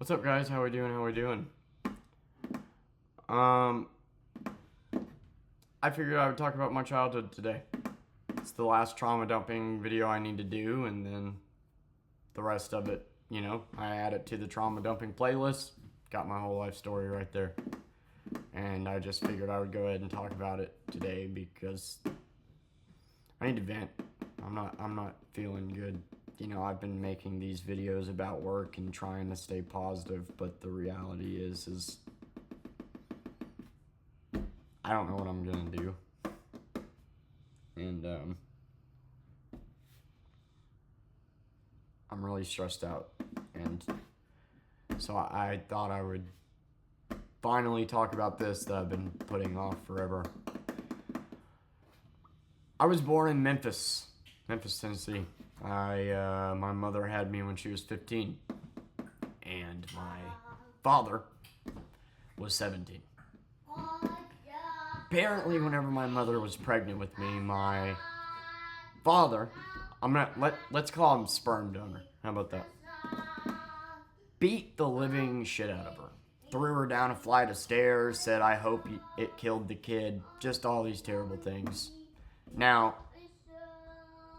What's up, guys? How we doing? Um, I figured I would talk about my childhood today. It's the last trauma dumping video I need to do, and then the rest of it, I add it to the trauma dumping playlist. Got my whole life story right there. And I just figured I would go ahead and talk about it today because I need to vent. I'm not feeling good. I've been making these videos about work and trying to stay positive, but the reality is I don't know what I'm gonna do. And I'm really stressed out. And so I thought I would finally talk about this that I've been putting off forever. I was born in Memphis, Tennessee. My mother had me when she was 15, and my father was 17. Apparently, whenever my mother was pregnant with me, my father, let's call him sperm donor. How about that? Beat the living shit out of her. Threw her down a flight of stairs, said, I hope it killed the kid. Just all these terrible things. Now,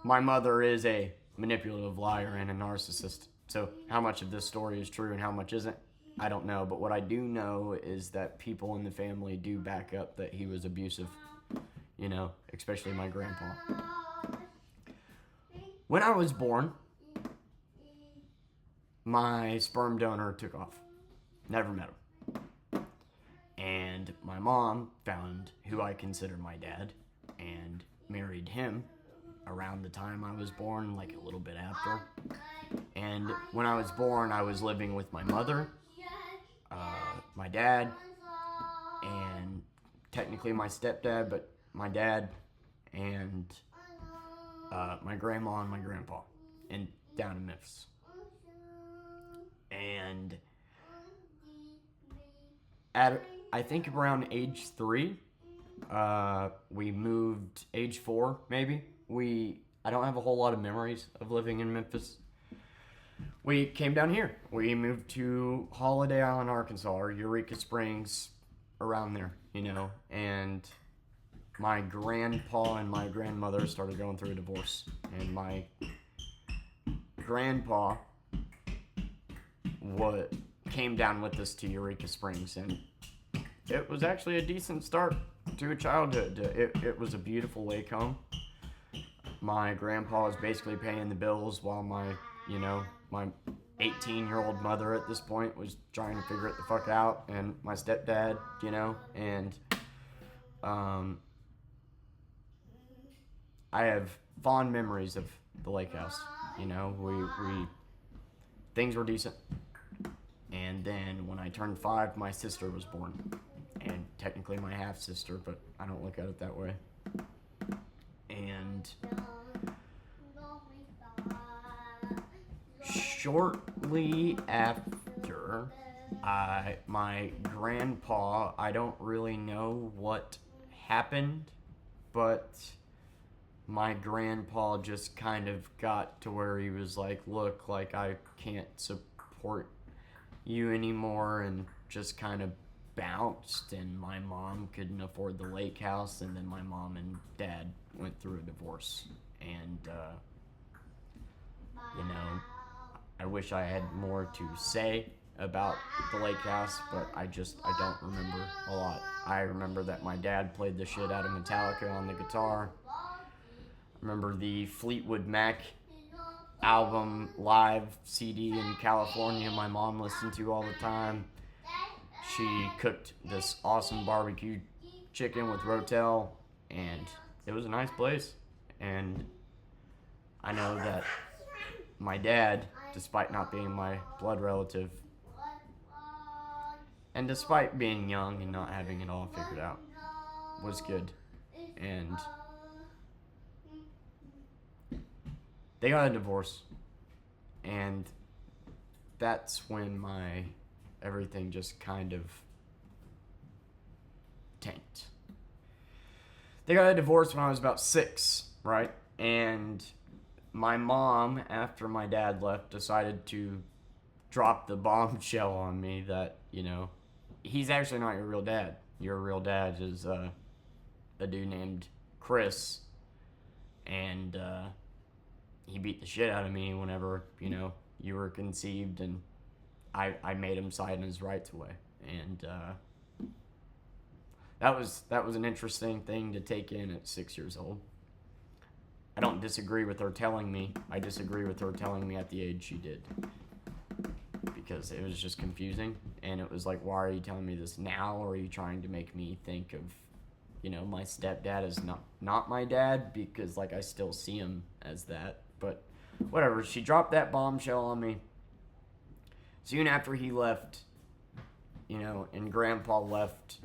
my mother is a manipulative liar and a narcissist. So how much of this story is true and how much isn't, I don't know. But what I do know is that people in the family do back up that he was abusive. Especially my grandpa. When I was born, my sperm donor took off. Never met him. And my mom found who I consider my dad and married him around the time I was born, like a little bit after. And when I was born, I was living with my mother, my dad, and technically my stepdad, but my dad and my grandma and my grandpa down in Memphis. And at, I think around age 3, we moved, age 4 maybe. I don't have a whole lot of memories of living in Memphis. We came down here. We moved to Holiday Island, Arkansas, or Eureka Springs, around there, and my grandpa and my grandmother started going through a divorce, and my grandpa came down with us to Eureka Springs, and it was actually a decent start to a childhood. It was a beautiful lake home. My grandpa was basically paying the bills while my 18-year-old mother at this point was trying to figure it the fuck out, and my stepdad, and I have fond memories of the lake house. We things were decent. And then when I turned 5, my sister was born. And technically my half-sister, but I don't look at it that way. And shortly after, my grandpa, I don't really know what happened, but my grandpa just kind of got to where he was like, look, like I can't support you anymore, and just kind of bounced. And my mom couldn't afford the lake house, and then my mom and dad went through a divorce. And I wish I had more to say about the lake house, but I don't remember a lot. I remember that my dad played the shit out of Metallica on the guitar. I remember the Fleetwood Mac album live CD in California my mom listened to all the time. She cooked this awesome barbecue chicken with Rotel, and it was a nice place. And I know that my dad, despite not being my blood relative, and despite being young and not having it all figured out, was good. And they got a divorce, and that's when my everything just kind of tanked. They got a divorce when I was about 6, right? And my mom, after my dad left, decided to dropped the bombshell on me that, you know, he's actually not your real dad. Your real dad is a dude named Chris, and he beat the shit out of me whenever, you know, you were conceived, and I made him sign his rights away. And that was an interesting thing to take in at 6 years old. I don't disagree with her telling me. I disagree with her telling me at the age she did. Because it was just confusing. And it was like, why are you telling me this now? Or are you trying to make me think of, you know, my stepdad as not my dad? Because, like, I still see him as that. But whatever. She dropped that bombshell on me. Soon after he left, you know, and Grandpa left,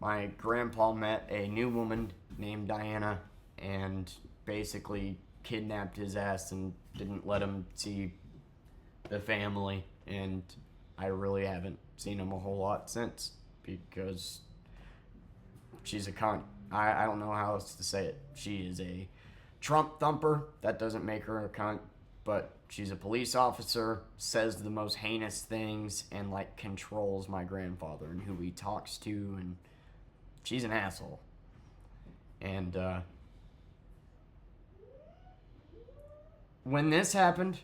my grandpa met a new woman named Diana and basically kidnapped his ass and didn't let him see the family. And I really haven't seen him a whole lot since, because she's a cunt. I don't know how else to say it. She is a Trump thumper. That doesn't make her a cunt, but she's a police officer, says the most heinous things, and, like, controls my grandfather and who he talks to, and she's an asshole. And when this happened,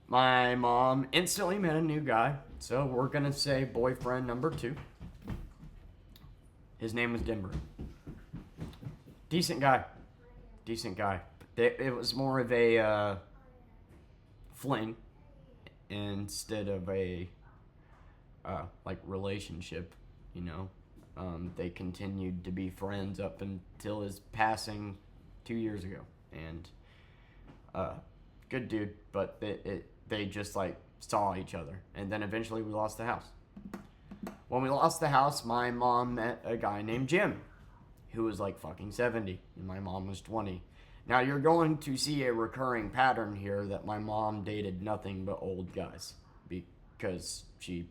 my mom instantly met a new guy. So we're going to say boyfriend number 2. His name was Denver. Decent guy. It was more of a fling instead of a like relationship, you know. They continued to be friends up until his passing 2 years ago. And good dude, but they just, like, saw each other. And then eventually we lost the house. When we lost the house, my mom met a guy named Jim, who was, like, fucking 70, and my mom was 20. Now, you're going to see a recurring pattern here that my mom dated nothing but old guys, because she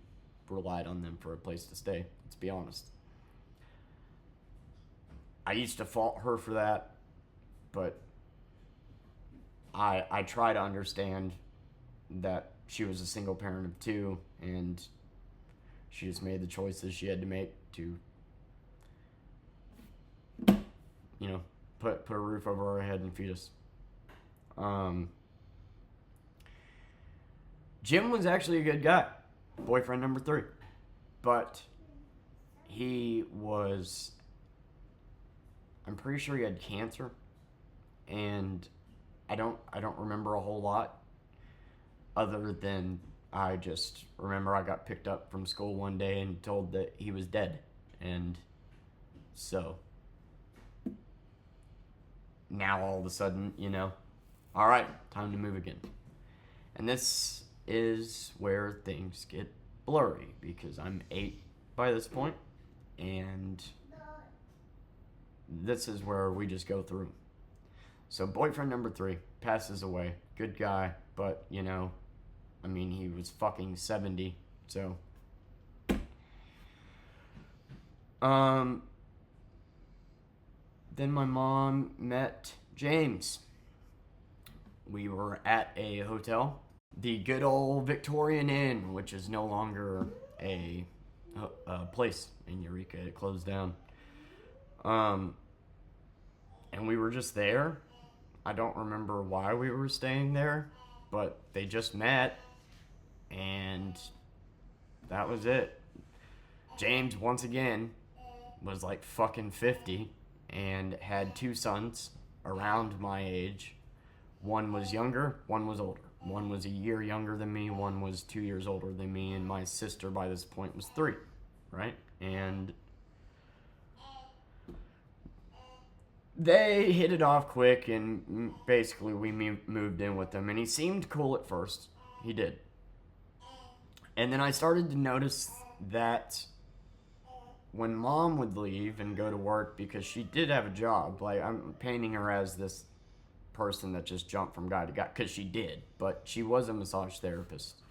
relied on them for a place to stay, let's be honest. I used to fault her for that, but I try to understand that she was a single parent of 2, and she just made the choices she had to make to, you know, put a roof over our head and feed us. Jim was actually a good guy, boyfriend number 3, but he was, I'm pretty sure he had cancer, and I don't remember a whole lot, other than I just remember I got picked up from school one day and told that he was dead. And so now all of a sudden, you know, all right, time to move again. And this is where things get blurry, because I'm 8 by this point, and this is where we just go through. So boyfriend number 3 passes away. Good guy, but, you know, I mean, he was fucking 70, so. Then my mom met James. We were at a hotel, the good old Victorian Inn, which is no longer a place in Eureka. It closed down. And we were just there. I don't remember why we were staying there, but they just met, and that was it. James, once again, was like fucking 50 and had 2 sons around my age. One was younger, one was older. One was a year younger than me, one was 2 years older than me, and my sister by this point was 3, right? And they hit it off quick, and basically we moved in with him, and he seemed cool at first. He did. And then I started to notice that when mom would leave and go to work, because she did have a job, like, I'm painting her as this person that just jumped from guy to guy, because she did, but she was a massage therapist.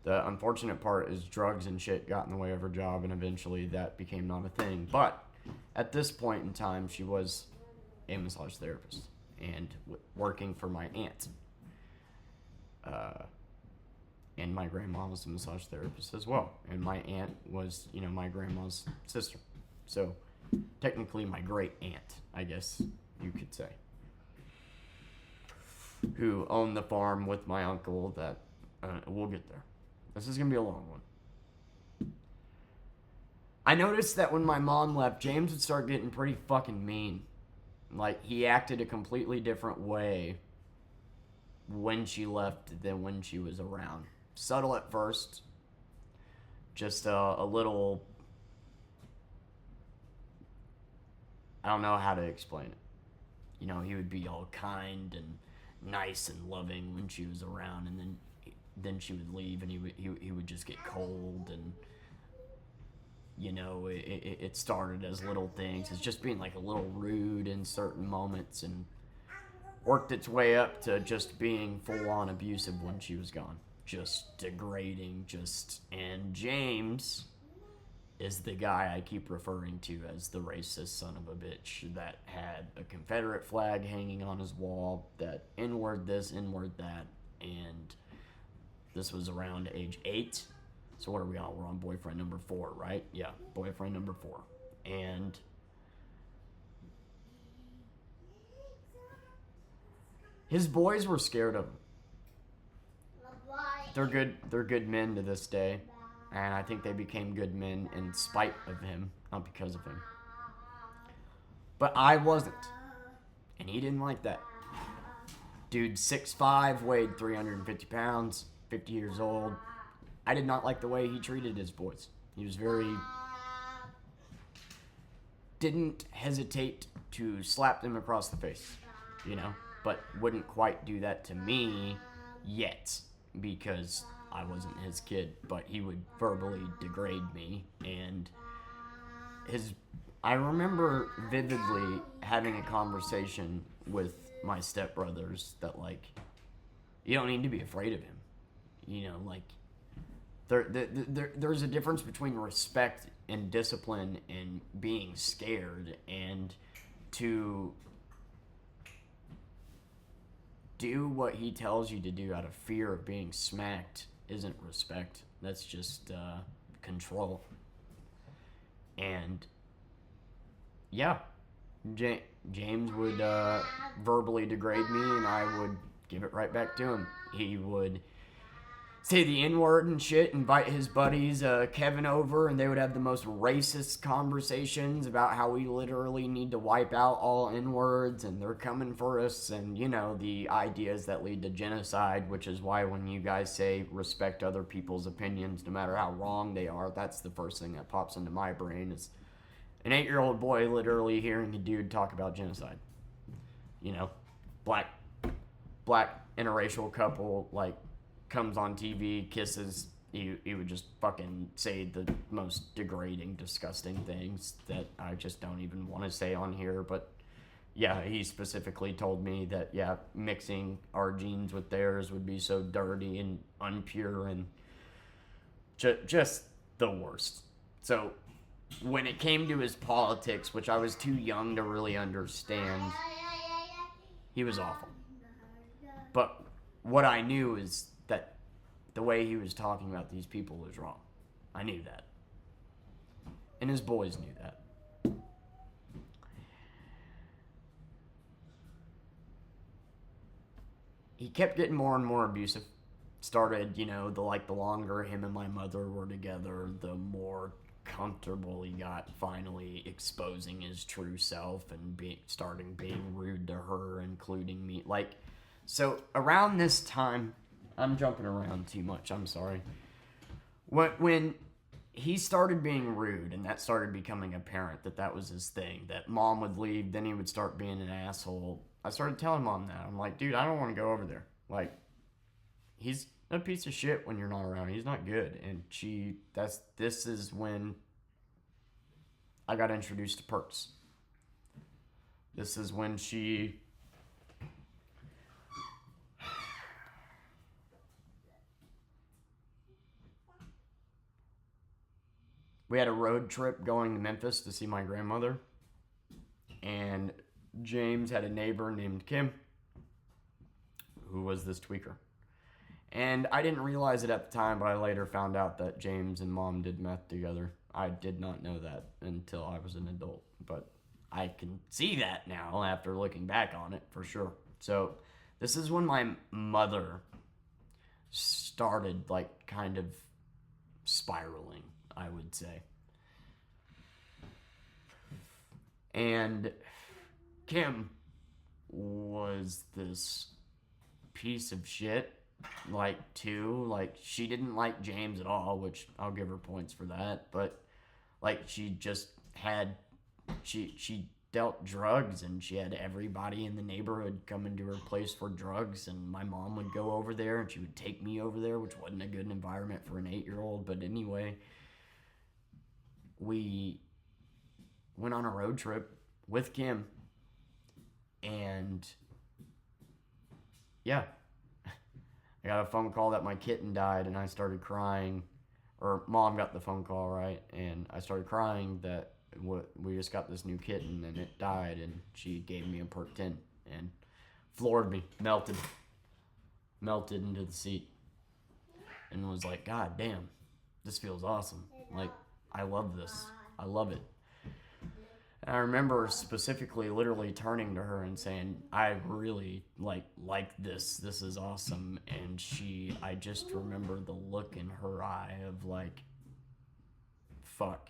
The unfortunate part is drugs and shit got in the way of her job, and eventually that became not a thing. But at this point in time, she was a massage therapist and working for my aunt. And my grandma was a massage therapist as well. And my aunt was, my grandma's sister. So technically my great aunt, I guess you could say, who owned the farm with my uncle that, we'll get there. This is going to be a long one. I noticed that when my mom left, James would start getting pretty fucking mean. Like, he acted a completely different way when she left than when she was around. Subtle at first. Just a little... I don't know how to explain it. He would be all kind and nice and loving when she was around, and then she would leave, and he would just get cold, and it started as little things. It's just being like a little rude in certain moments, and worked its way up to just being full-on abusive when she was gone. Just degrading, and James is the guy I keep referring to as the racist son of a bitch that had a Confederate flag hanging on his wall, that N-word this, N-word that, and this was around age 8. So what are we on? We're on boyfriend number 4, right? Yeah, boyfriend number 4. And his boys were scared of him. They're good men to this day. And I think they became good men in spite of him, not because of him. But I wasn't. And he didn't like that. Dude, 6'5", weighed 350 pounds, 50 years old. I did not like the way he treated his boys. He was didn't hesitate to slap them across the face, but wouldn't quite do that to me yet, because I wasn't his kid, but he would verbally degrade me. And I remember vividly having a conversation with my stepbrothers that, like, you don't need to be afraid of him. There's a difference between respect and discipline and being scared, and to do what he tells you to do out of fear of being smacked isn't respect. That's just control. And yeah, James would verbally degrade me, and I would give it right back to him. He would say the N-word and shit, invite his buddies Kevin over, and they would have the most racist conversations about how we literally need to wipe out all N-words, and they're coming for us, and the ideas that lead to genocide, which is why when you guys say respect other people's opinions no matter how wrong they are, that's the first thing that pops into my brain, is an 8-year-old boy literally hearing a dude talk about genocide. Black interracial couple, like, comes on TV, kisses, he would just fucking say the most degrading, disgusting things that I just don't even want to say on here. But yeah, he specifically told me that, yeah, mixing our genes with theirs would be so dirty and unpure and just the worst. So when it came to his politics, which I was too young to really understand, he was awful. But what I knew is that the way he was talking about these people was wrong. I knew that. And his boys knew that. He kept getting more and more abusive. Started, the longer him and my mother were together, the more comfortable he got finally exposing his true self and starting being rude to her, including me. So around this time, I'm jumping around too much, I'm sorry. When he started being rude, and that started becoming apparent that was his thing, that mom would leave, then he would start being an asshole, I started telling mom that. I'm like, dude, I don't want to go over there. He's a piece of shit when you're not around. He's not good. And this is when I got introduced to Perks. This is when we had a road trip going to Memphis to see my grandmother. And James had a neighbor named Kim, who was this tweaker. And I didn't realize it at the time, but I later found out that James and Mom did meth together. I did not know that until I was an adult, but I can see that now after looking back on it for sure. So this is when my mother started like kind of spiraling, I would say. And Kim was this piece of shit, like, too. Like, she didn't like James at all, which I'll give her points for that. But, like, she just had, she dealt drugs, and she had everybody in the neighborhood come into her place for drugs, and my mom would go over there, and she would take me over there, which wasn't a good environment for an 8-year-old. But anyway, we went on a road trip with Kim, and yeah, I got a phone call that my kitten died, and I started crying, or Mom got the phone call, right, and I started crying that we just got this new kitten, and it died, and she gave me a perk 10, and floored me, melted into the seat, and was like, God damn, this feels awesome, like, I love this, I love it. And I remember specifically literally turning to her and saying, I really like this. This is awesome. And I just remember the look in her eye of like, fuck,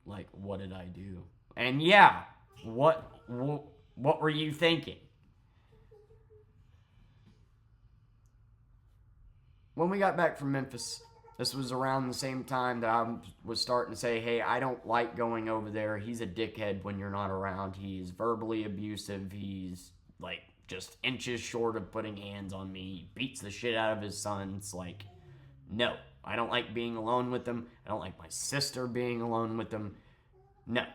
like, what did I do? And yeah, what were you thinking? When we got back from Memphis, this was around the same time that I was starting to say, hey, I don't like going over there. He's a dickhead when you're not around. He's verbally abusive. He's, like, just inches short of putting hands on me. He beats the shit out of his sons. Like, no. I don't like being alone with him. I don't like my sister being alone with him. No.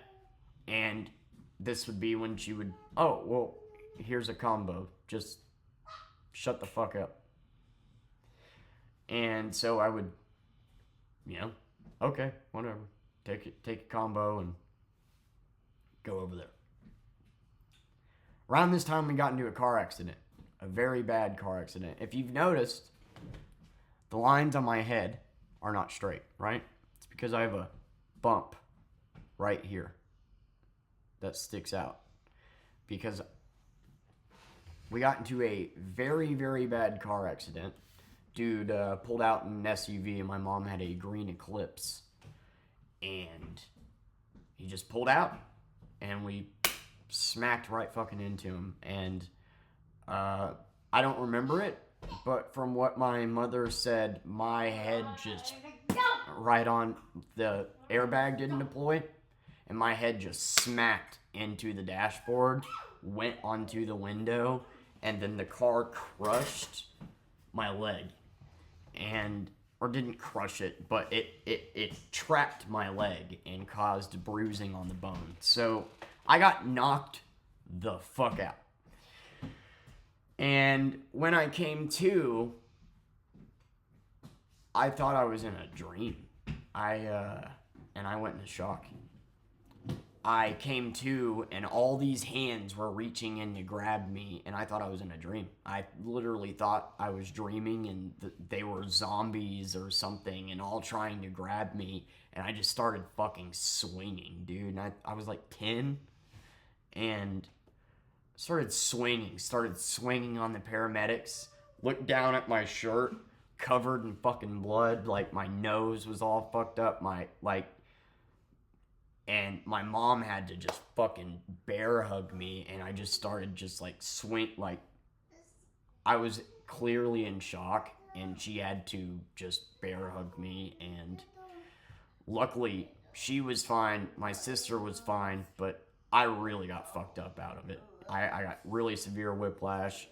And this would be when she would, oh, well, here's a combo. Just shut the fuck up. And so I would, okay, whatever. Take a combo and go over there. Around this time, we got into a car accident. A very bad car accident. If you've noticed, the lines on my head are not straight, right? It's because I have a bump right here that sticks out. Because we got into a very, very bad car accident. Dude pulled out in an SUV, and my mom had a green Eclipse, and he just pulled out, and we smacked right fucking into him. And I don't remember it, but from what my mother said, my head just right on, the airbag didn't deploy, and my head just smacked into the dashboard, went onto the window, and then the car crushed my leg. Or didn't crush it, but it trapped my leg and caused bruising on the bone. So I got knocked the fuck out. And when I came to, I thought I was in a dream. And I went into shock. I came to, and all these hands were reaching in to grab me, and I thought I was in a dream. I literally thought I was dreaming, and they were zombies or something, and all trying to grab me, and I just started fucking swinging, dude. And I was like 10, and started swinging on the paramedics, looked down at my shirt, covered in fucking blood, like my nose was all fucked up, and my mom had to just fucking bear hug me, and I just started just like I was clearly in shock, and she had to just bear hug me, and luckily she was fine, my sister was fine, but I really got fucked up out of it. I got really severe whiplash,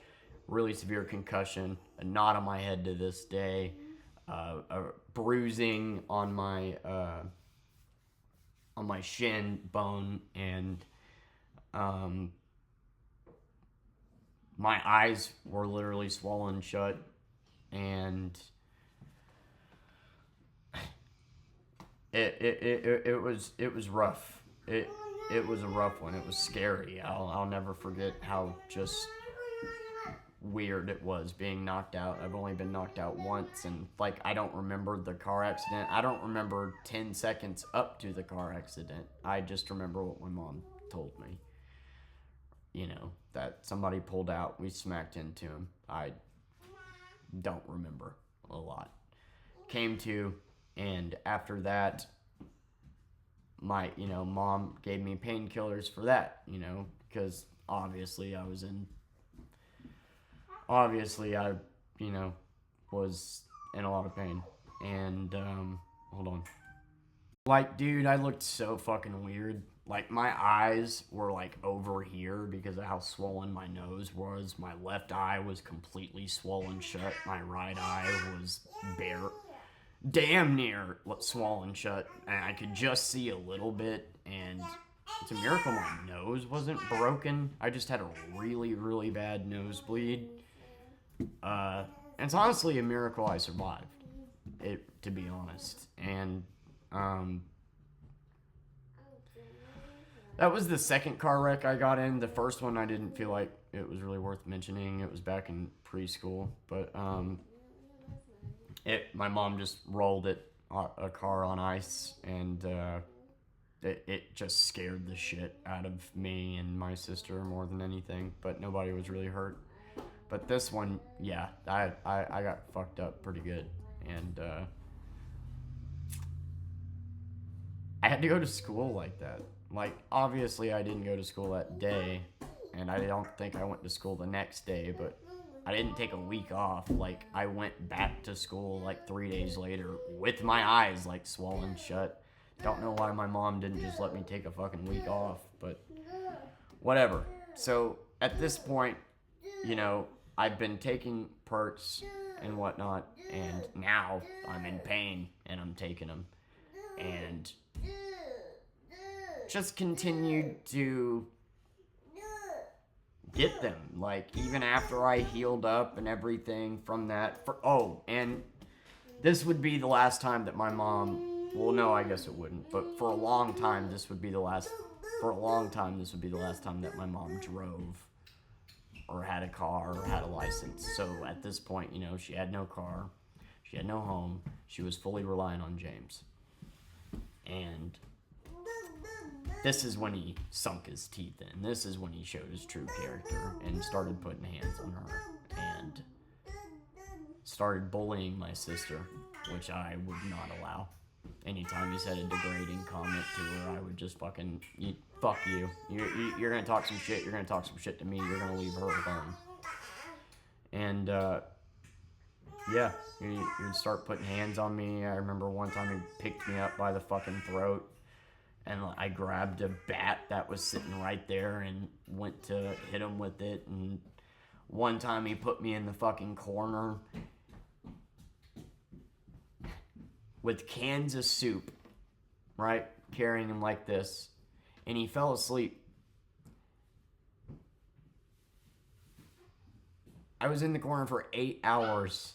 really severe concussion, a knot on my head to this day, a bruising on my shin bone, and my eyes were literally swollen shut, and it was rough. It was a rough one. It was scary. I'll never forget how just weird it was being knocked out. I've only been knocked out once, and like I don't remember the car accident. I don't remember 10 seconds up to the car accident. I just remember what my mom told me. You know, that somebody pulled out, we smacked into him. I don't remember a lot. Came to, and after that, my, mom gave me painkillers for that, because obviously I, was in a lot of pain. And, hold on. Like, dude, I looked so fucking weird. Like, my eyes were, like, over here because of how swollen my nose was. My left eye was completely swollen shut. My right eye was damn near swollen shut. And I could just see a little bit. And it's a miracle my nose wasn't broken. I just had a really, really bad nosebleed. And it's honestly a miracle I survived, to be honest. And, that was the second car wreck I got in. The first one I didn't feel like it was really worth mentioning. It was back in preschool. But my mom just rolled a car on ice, and it just scared the shit out of me and my sister more than anything. But nobody was really hurt. But this one, yeah, I got fucked up pretty good. And I had to go to school like that. Like, obviously I didn't go to school that day, and I don't think I went to school the next day, but I didn't take a week off. Like, I went back to school like 3 days later with my eyes like swollen shut. Don't know why my mom didn't just let me take a fucking week off, but whatever. So at this point, I've been taking perks and whatnot, and now I'm in pain and I'm taking them. And just continued to get them, like, even after I healed up and everything from that. And this would be the last time that my mom, well, no, I guess it wouldn't, but for a long time this would be the last time that my mom drove or had a car or had a license. So at this point, she had no car, she had no home, she was fully reliant on James. And this is when he sunk his teeth in. This is when he showed his true character and started putting hands on her and started bullying my sister, which I would not allow. Anytime he said a degrading comment to her, I would just fuck you. You're gonna talk some shit. You're gonna talk some shit to me. You're gonna leave her alone. And yeah, he'd start putting hands on me. I remember one time he picked me up by the fucking throat, and I grabbed a bat that was sitting right there and went to hit him with it. And one time he put me in the fucking corner with cans of soup, right? Carrying him like this. And he fell asleep. I was in the corner for 8 hours.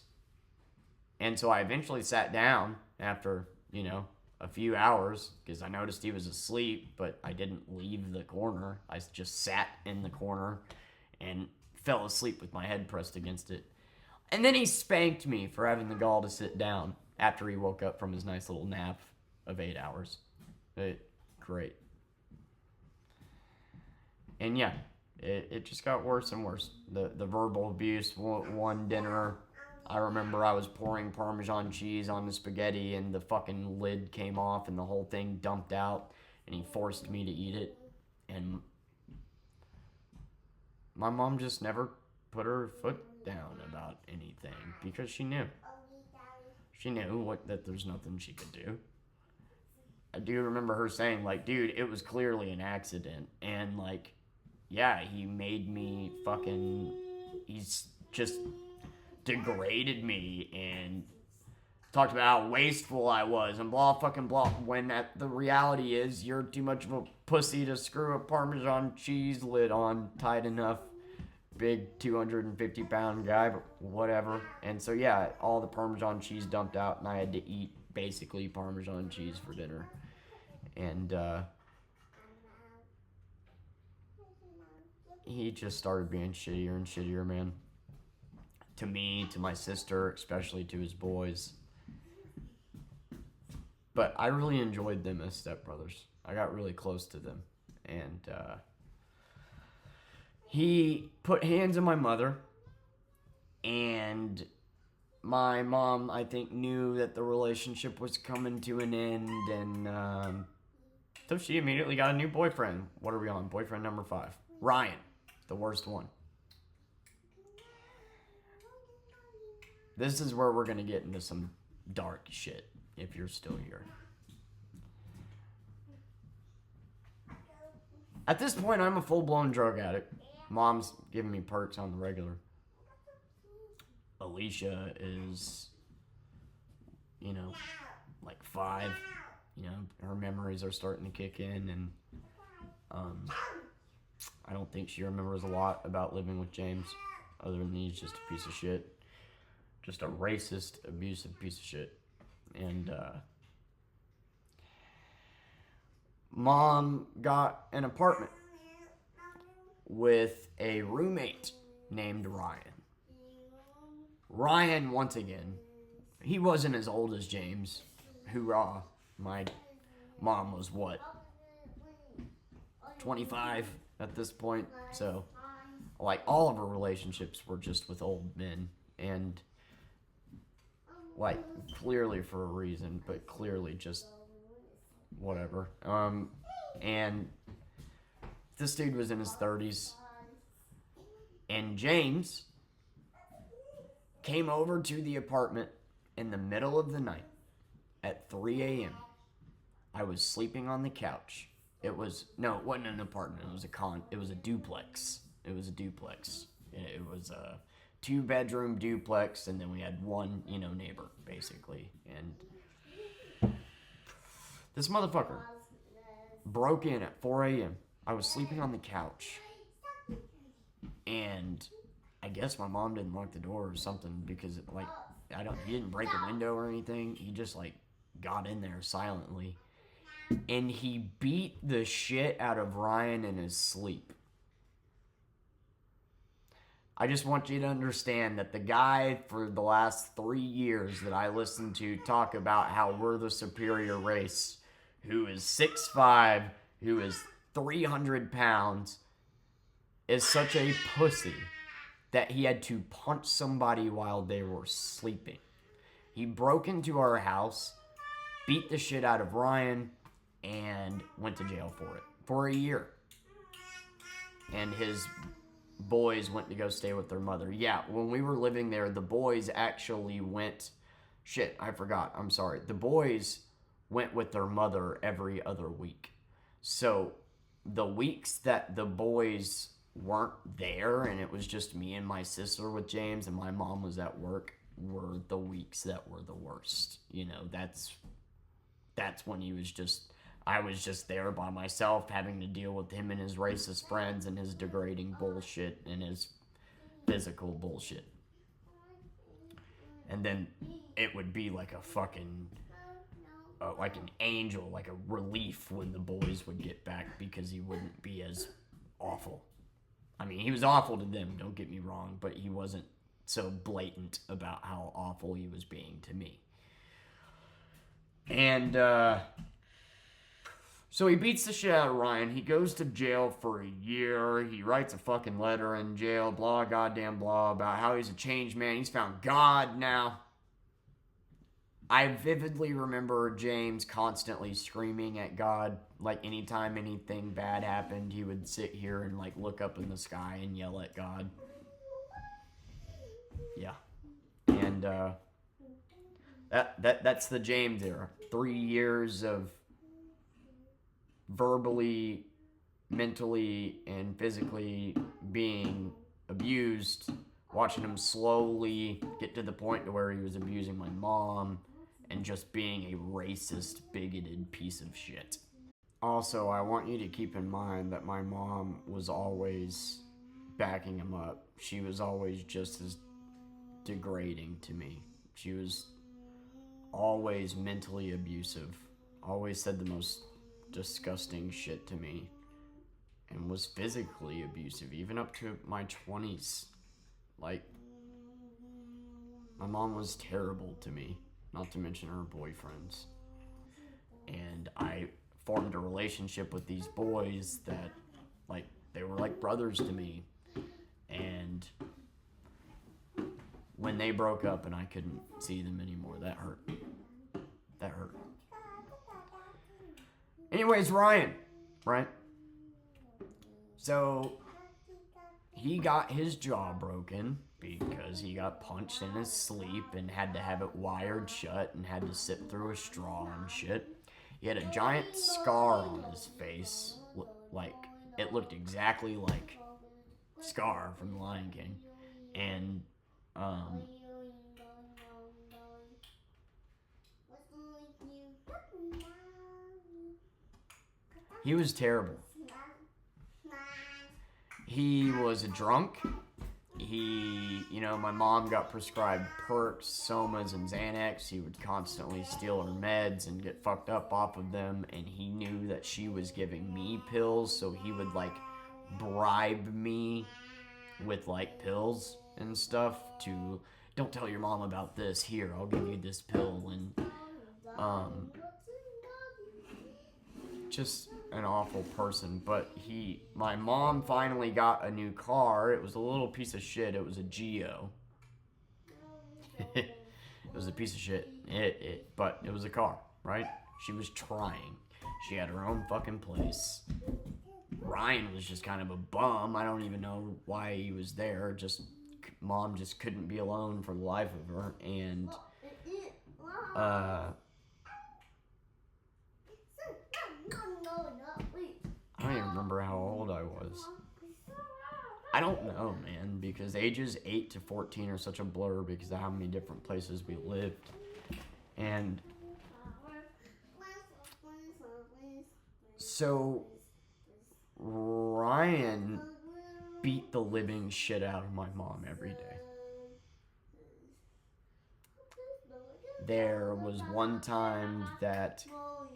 And so I eventually sat down after, a few hours, because I noticed he was asleep, but I didn't leave the corner. I just sat in the corner and fell asleep with my head pressed against it. And then he spanked me for having the gall to sit down after he woke up from his nice little nap of 8 hours. Great. And yeah, it just got worse and worse. The verbal abuse. One dinner, I remember I was pouring Parmesan cheese on the spaghetti and the fucking lid came off and the whole thing dumped out, and he forced me to eat it. And my mom just never put her foot down about anything because she knew. She knew that there's nothing she could do. I do remember her saying, like, dude, it was clearly an accident. And, like, yeah, he made me he's just degraded me and talked about how wasteful I was and blah fucking blah, when the reality is you're too much of a pussy to screw a Parmesan cheese lid on tight enough. Big 250-pound guy, but whatever. And so yeah, all the Parmesan cheese dumped out and I had to eat basically Parmesan cheese for dinner. And he just started being shittier and shittier, man. to me, to my sister, especially to his boys. But I really enjoyed them as stepbrothers. I got really close to them. And he put hands on my mother. And my mom, I think, knew that the relationship was coming to an end. And so she immediately got a new boyfriend. What are we on? Boyfriend number 5. Ryan. The worst one. This is where we're going to get into some dark shit, if you're still here. At this point, I'm a full-blown drug addict. Mom's giving me perks on the regular. Alicia is, like 5. Her memories are starting to kick in, and I don't think she remembers a lot about living with James, other than he's just a piece of shit. Just a racist, abusive piece of shit. And Mom got an apartment with a roommate named Ryan. Ryan, once again, he wasn't as old as James. Hoorah. My mom was, 25 at this point? So, like, all of her relationships were just with old men. And, like, clearly for a reason, but clearly just whatever. And this dude was in his 30s. And James came over to the apartment in the middle of the night at 3 a.m. I was sleeping on the couch. It wasn't an apartment. It was a duplex. It was a 2-bedroom duplex, and then we had one, neighbor, basically. And this motherfucker broke in at 4 a.m. I was sleeping on the couch, and I guess my mom didn't lock the door or something, because he didn't break a window or anything. He just got in there silently, and he beat the shit out of Ryan in his sleep. I just want you to understand that the guy for the last 3 years that I listened to talk about how we're the superior race, who is 6'5", who is 300 pounds, is such a pussy that he had to punch somebody while they were sleeping. He broke into our house, beat the shit out of Ryan, and went to jail for it. For a year. And his boys went to go stay with their mother. Yeah, when we were living there, the boys actually went... Shit, I forgot. I'm sorry. The boys went with their mother every other week. So, the weeks that the boys weren't there, and it was just me and my sister with James, and my mom was at work, were the weeks that were the worst. That's when I was just there by myself, having to deal with him and his racist friends and his degrading bullshit and his physical bullshit. And then it would be like a fucking, like an angel, like a relief when the boys would get back, because he wouldn't be as awful. I mean, he was awful to them, don't get me wrong, but he wasn't so blatant about how awful he was being to me. And, so he beats the shit out of Ryan. He goes to jail for a year. He writes a fucking letter in jail, blah, goddamn blah, about how he's a changed man. He's found God now. I vividly remember James constantly screaming at God. Like, anytime anything bad happened, he would sit here and, look up in the sky and yell at God. Yeah. And, that's the James era. 3 years of verbally, mentally, and physically being abused, watching him slowly get to the point to where he was abusing my mom, and just being a racist, bigoted piece of shit. Also, I want you to keep in mind that my mom was always backing him up. She was always just as degrading to me. She was always mentally abusive, always said the most disgusting shit to me, and was physically abusive even up to my 20s. My mom was terrible to me, not to mention her boyfriends. And I formed a relationship with these boys that, like, they were like brothers to me. And when they broke up and I couldn't see them anymore, that hurt. That hurt. Anyways, Ryan, right? So he got his jaw broken because he got punched in his sleep and had to have it wired shut and had to sit through a straw and shit. He had a giant scar on his face, like it looked exactly like Scar from The Lion King, and he was terrible. He was a drunk. My mom got prescribed Perks, Somas, and Xanax. He would constantly steal her meds and get fucked up off of them, and he knew that she was giving me pills, so he would, like, bribe me with, like, pills and stuff to, don't tell your mom about this, here, I'll give you this pill, and, just an awful person. But my mom finally got a new car. It was a little piece of shit. It was a Geo. It was a piece of shit. But it was a car, right? She was trying. She had her own fucking place. Ryan was just kind of a bum. I don't even know why he was there. Mom just couldn't be alone for the life of her. And, I don't even remember how old I was. I don't know, man, because ages 8 to 14 are such a blur because of how many different places we lived. And so Ryan beat the living shit out of my mom every day. There was one time that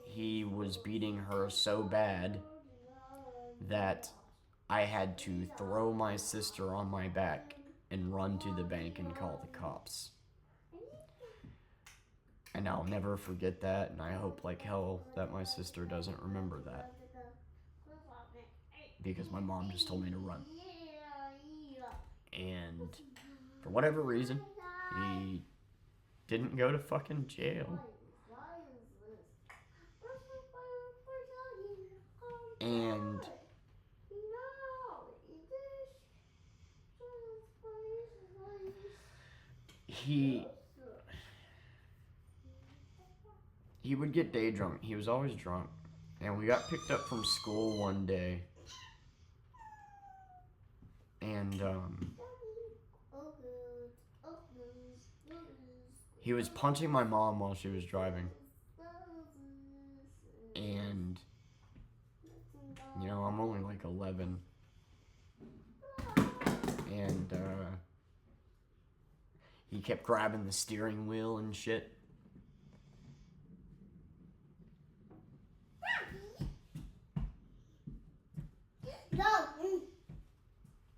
he was beating her so bad that I had to throw my sister on my back and run to the bank and call the cops. And I'll never forget that, and I hope like hell that my sister doesn't remember that. Because my mom just told me to run. And for whatever reason, he didn't go to fucking jail. And he would get day drunk. He was always drunk. And we got picked up from school one day. And he was punching my mom while she was driving. And I'm only like 11. And he kept grabbing the steering wheel and shit.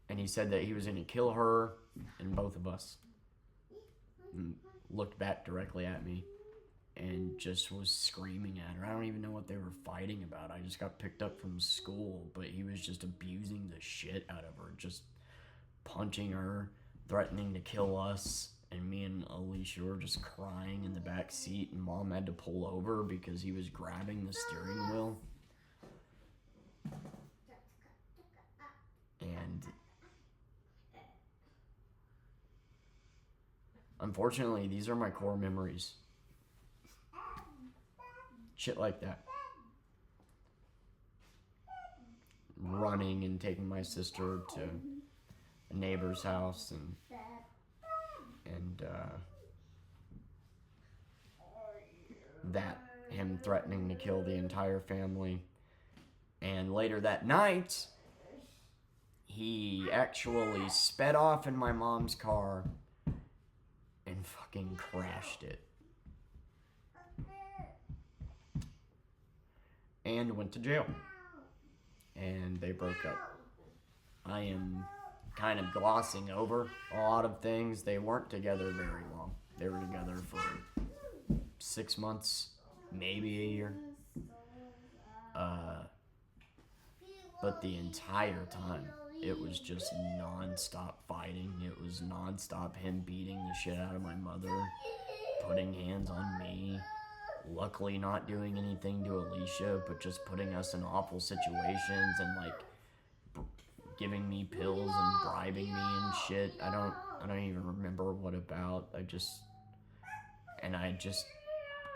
And he said that he was going to kill her and both of us. And looked back directly at me and just was screaming at her. I don't even know what they were fighting about. I just got picked up from school, but he was just abusing the shit out of her. Just punching her, threatening to kill us. And me and Alicia were just crying in the back seat, and Mom had to pull over because he was grabbing the steering wheel. And unfortunately, these are my core memories. Shit like that. Running and taking my sister to a neighbor's house and that him threatening to kill the entire family. And later that night, he actually sped off in my mom's car and fucking crashed it. And went to jail. And they broke up. I am kind of glossing over a lot of things. They weren't together very long. They were together for 6 months, maybe a year. But the entire time, it was just non-stop fighting. It was non-stop him beating the shit out of my mother, putting hands on me, luckily not doing anything to Alicia, but just putting us in awful situations and like giving me pills and bribing me and shit. I don't even remember what about. I just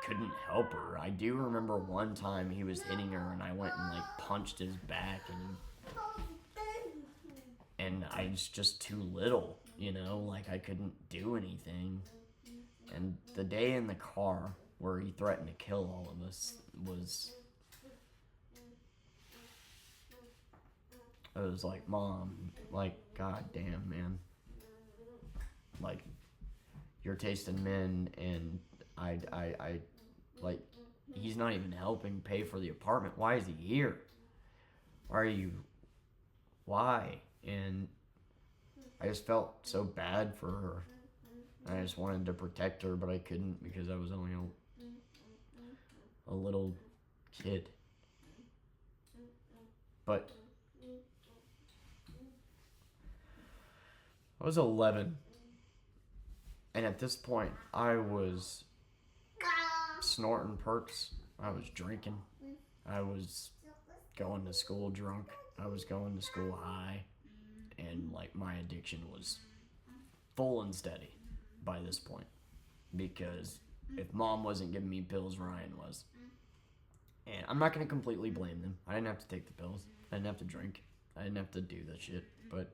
couldn't help her. I do remember one time he was hitting her and I went and like punched his back and I was just too little, you know, like I couldn't do anything. And the day in the car where he threatened to kill all of us I was like, Mom, like, goddamn, man. Like, you're tasting men, and I, like, he's not even helping pay for the apartment. Why is he here? Why? And I just felt so bad for her. I just wanted to protect her, but I couldn't because I was only a little kid. But I was 11, and at this point, I was snorting perks. I was drinking. I was going to school drunk. I was going to school high, and like my addiction was full and steady by this point, because if Mom wasn't giving me pills, Ryan was. And I'm not going to completely blame them. I didn't have to take the pills. I didn't have to drink. I didn't have to do that shit. But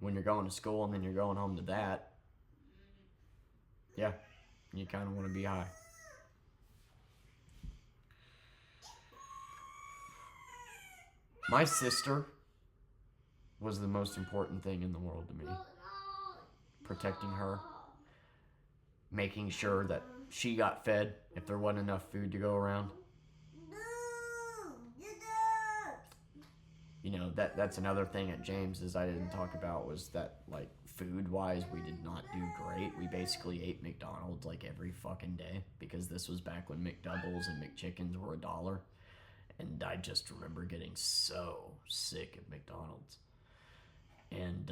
when you're going to school and then you're going home to that, yeah, you kind of want to be high. My sister was the most important thing in the world to me. Protecting her, making sure that she got fed if there wasn't enough food to go around. You know, that's another thing at James's I didn't talk about was that, like, food-wise, we did not do great. We basically ate McDonald's, like, every fucking day because this was back when McDoubles and McChickens were $1. And I just remember getting so sick of McDonald's. And,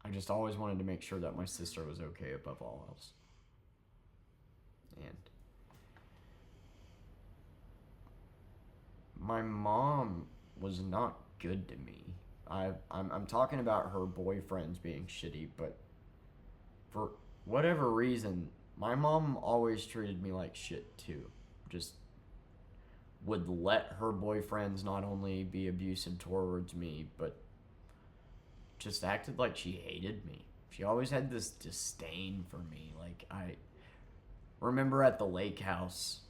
I just always wanted to make sure that my sister was okay above all else. And my mom was not good to me. I'm talking about her boyfriends being shitty, but for whatever reason, my mom always treated me like shit too. Just would let her boyfriends not only be abusive towards me, but just acted like she hated me. She always had this disdain for me. Like, I remember at the lake house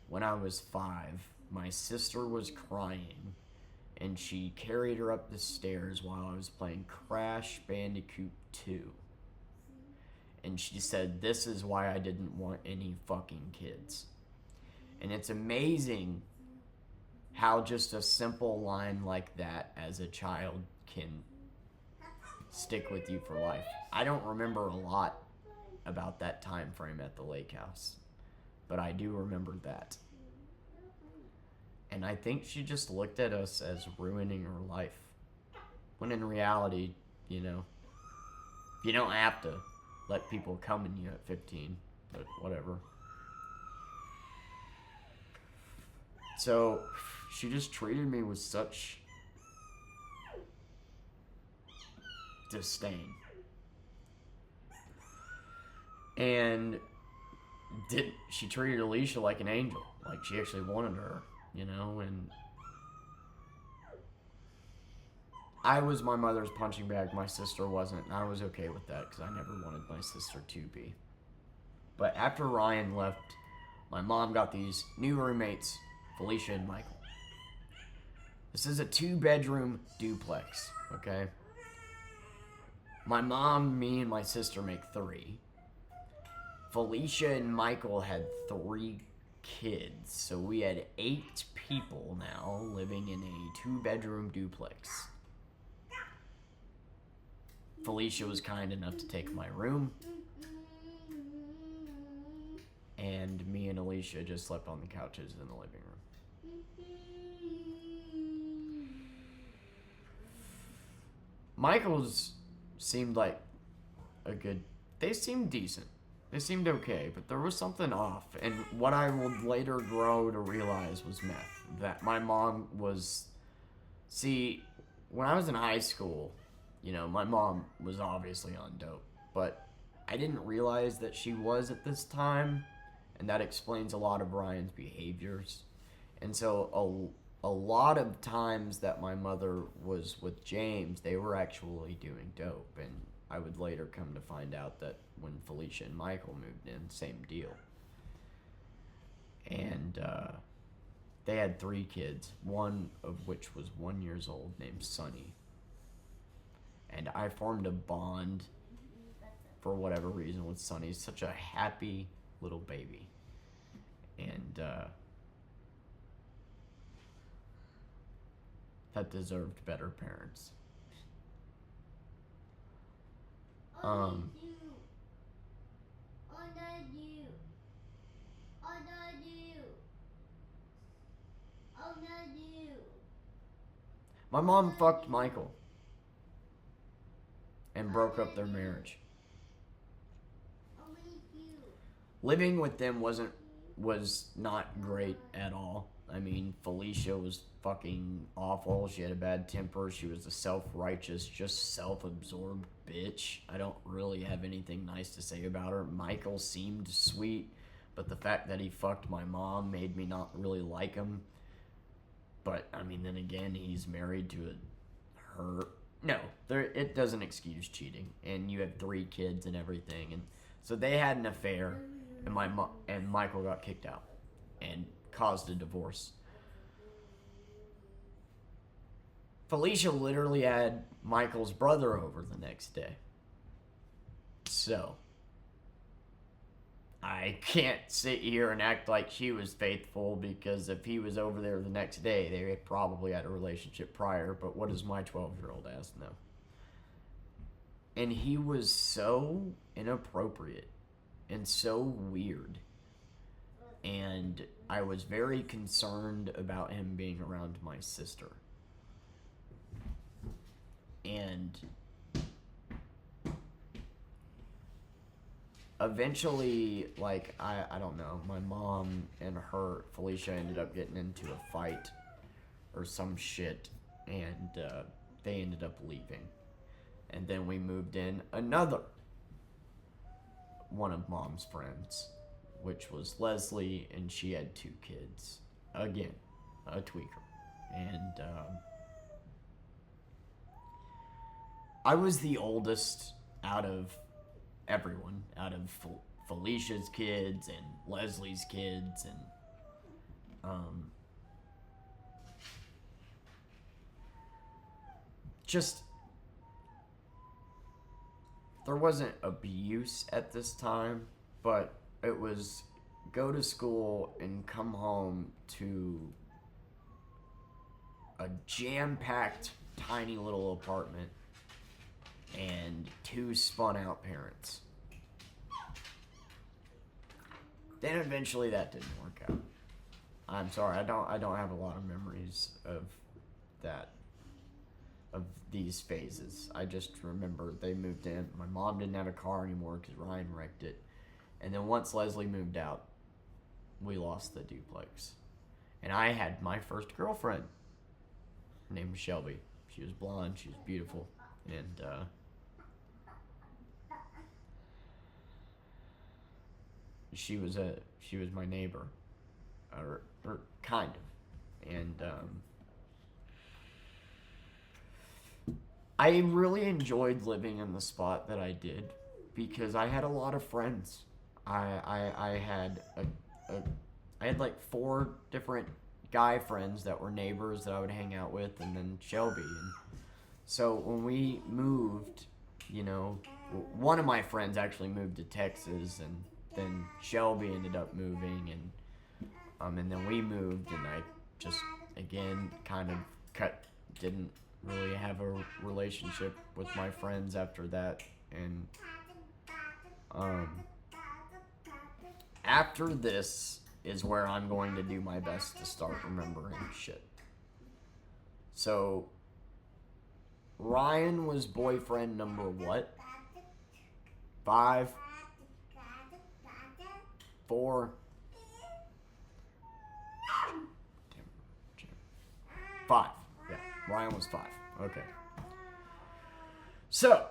when I was 5, my sister was crying and she carried her up the stairs while I was playing Crash Bandicoot 2. And she said, "This is why I didn't want any fucking kids." And it's amazing how just a simple line like that as a child can stick with you for life. I don't remember a lot about that time frame at the lake house, but I do remember that. And I think she just looked at us as ruining her life, when in reality, you know, you don't have to let people come in you at 15, but whatever. So she just treated me with such disdain. And she treated Alicia like an angel. Like she actually wanted her, you know, and I was my mother's punching bag. My sister wasn't, and I was okay with that because I never wanted my sister to be. But after Ryan left, my mom got these new roommates, Felicia and Michael. This is a 2-bedroom duplex, okay? My mom, me, and my sister make 3. Felicia and Michael had 3 kids. So we had 8 people now living in a 2-bedroom duplex. Felicia was kind enough to take my room. And me and Alicia just slept on the couches in the living room. Michael's seemed like they seemed decent. They seemed okay, but there was something off. And what I would later grow to realize was meth. That my mom was... See, when I was in high school, my mom was obviously on dope. But I didn't realize that she was at this time. And that explains a lot of Ryan's behaviors. And so a lot of times that my mother was with James, they were actually doing dope. And I would later come to find out that when Felicia and Michael moved in, same deal. And they had 3 kids, one of which was 1 year old, named Sonny. And I formed a bond, for whatever reason, with Sonny. He's such a happy little baby. And that deserved better parents. My mom fucked Michael and broke up their marriage. Living with them was not great at all. I mean, Felicia was fucking awful. She had a bad temper. She was a self-righteous, just self-absorbed bitch. I don't really have anything nice to say about her. Michael seemed sweet, but the fact that he fucked my mom made me not really like him. But, I mean, then again, he's married to her. No, it doesn't excuse cheating. And you have 3 kids and everything. And so they had an affair, and Michael got kicked out and caused a divorce. Felicia literally had Michael's brother over the next day. So, I can't sit here and act like she was faithful, because if he was over there the next day, they probably had a relationship prior, but what does my 12-year-old ass know? And he was so inappropriate and so weird. And I was very concerned about him being around my sister. And eventually, like, I don't know, my mom and Felicia ended up getting into a fight or some shit, and they ended up leaving. And then we moved in another one of mom's friends, which was Leslie, and she had 2 kids. Again, a tweaker. And I was the oldest out of everyone, out of Felicia's kids and Leslie's kids, and just, there wasn't abuse at this time, but it was go to school and come home to a jam-packed tiny little apartment and 2 spun-out parents. Then eventually that didn't work out. I'm sorry, I don't have a lot of memories of that, of these phases. I just remember they moved in. My mom didn't have a car anymore because Ryan wrecked it. And then once Leslie moved out, we lost the duplex. And I had my first girlfriend. Her name was Shelby. She was blonde, she was beautiful, and she was my neighbor, or kind of, and I really enjoyed living in the spot that I did, because I had a lot of friends. I had like 4 different guy friends that were neighbors that I would hang out with, and then Shelby. And so when we moved, one of my friends actually moved to Texas, and then Shelby ended up moving, and And then we moved, and I just, again, kind of didn't really have a relationship with my friends after that. And after this is where I'm going to do my best to start remembering shit. So, Ryan was boyfriend number what? 5? 4? 5. Yeah, Ryan was 5. Okay. So,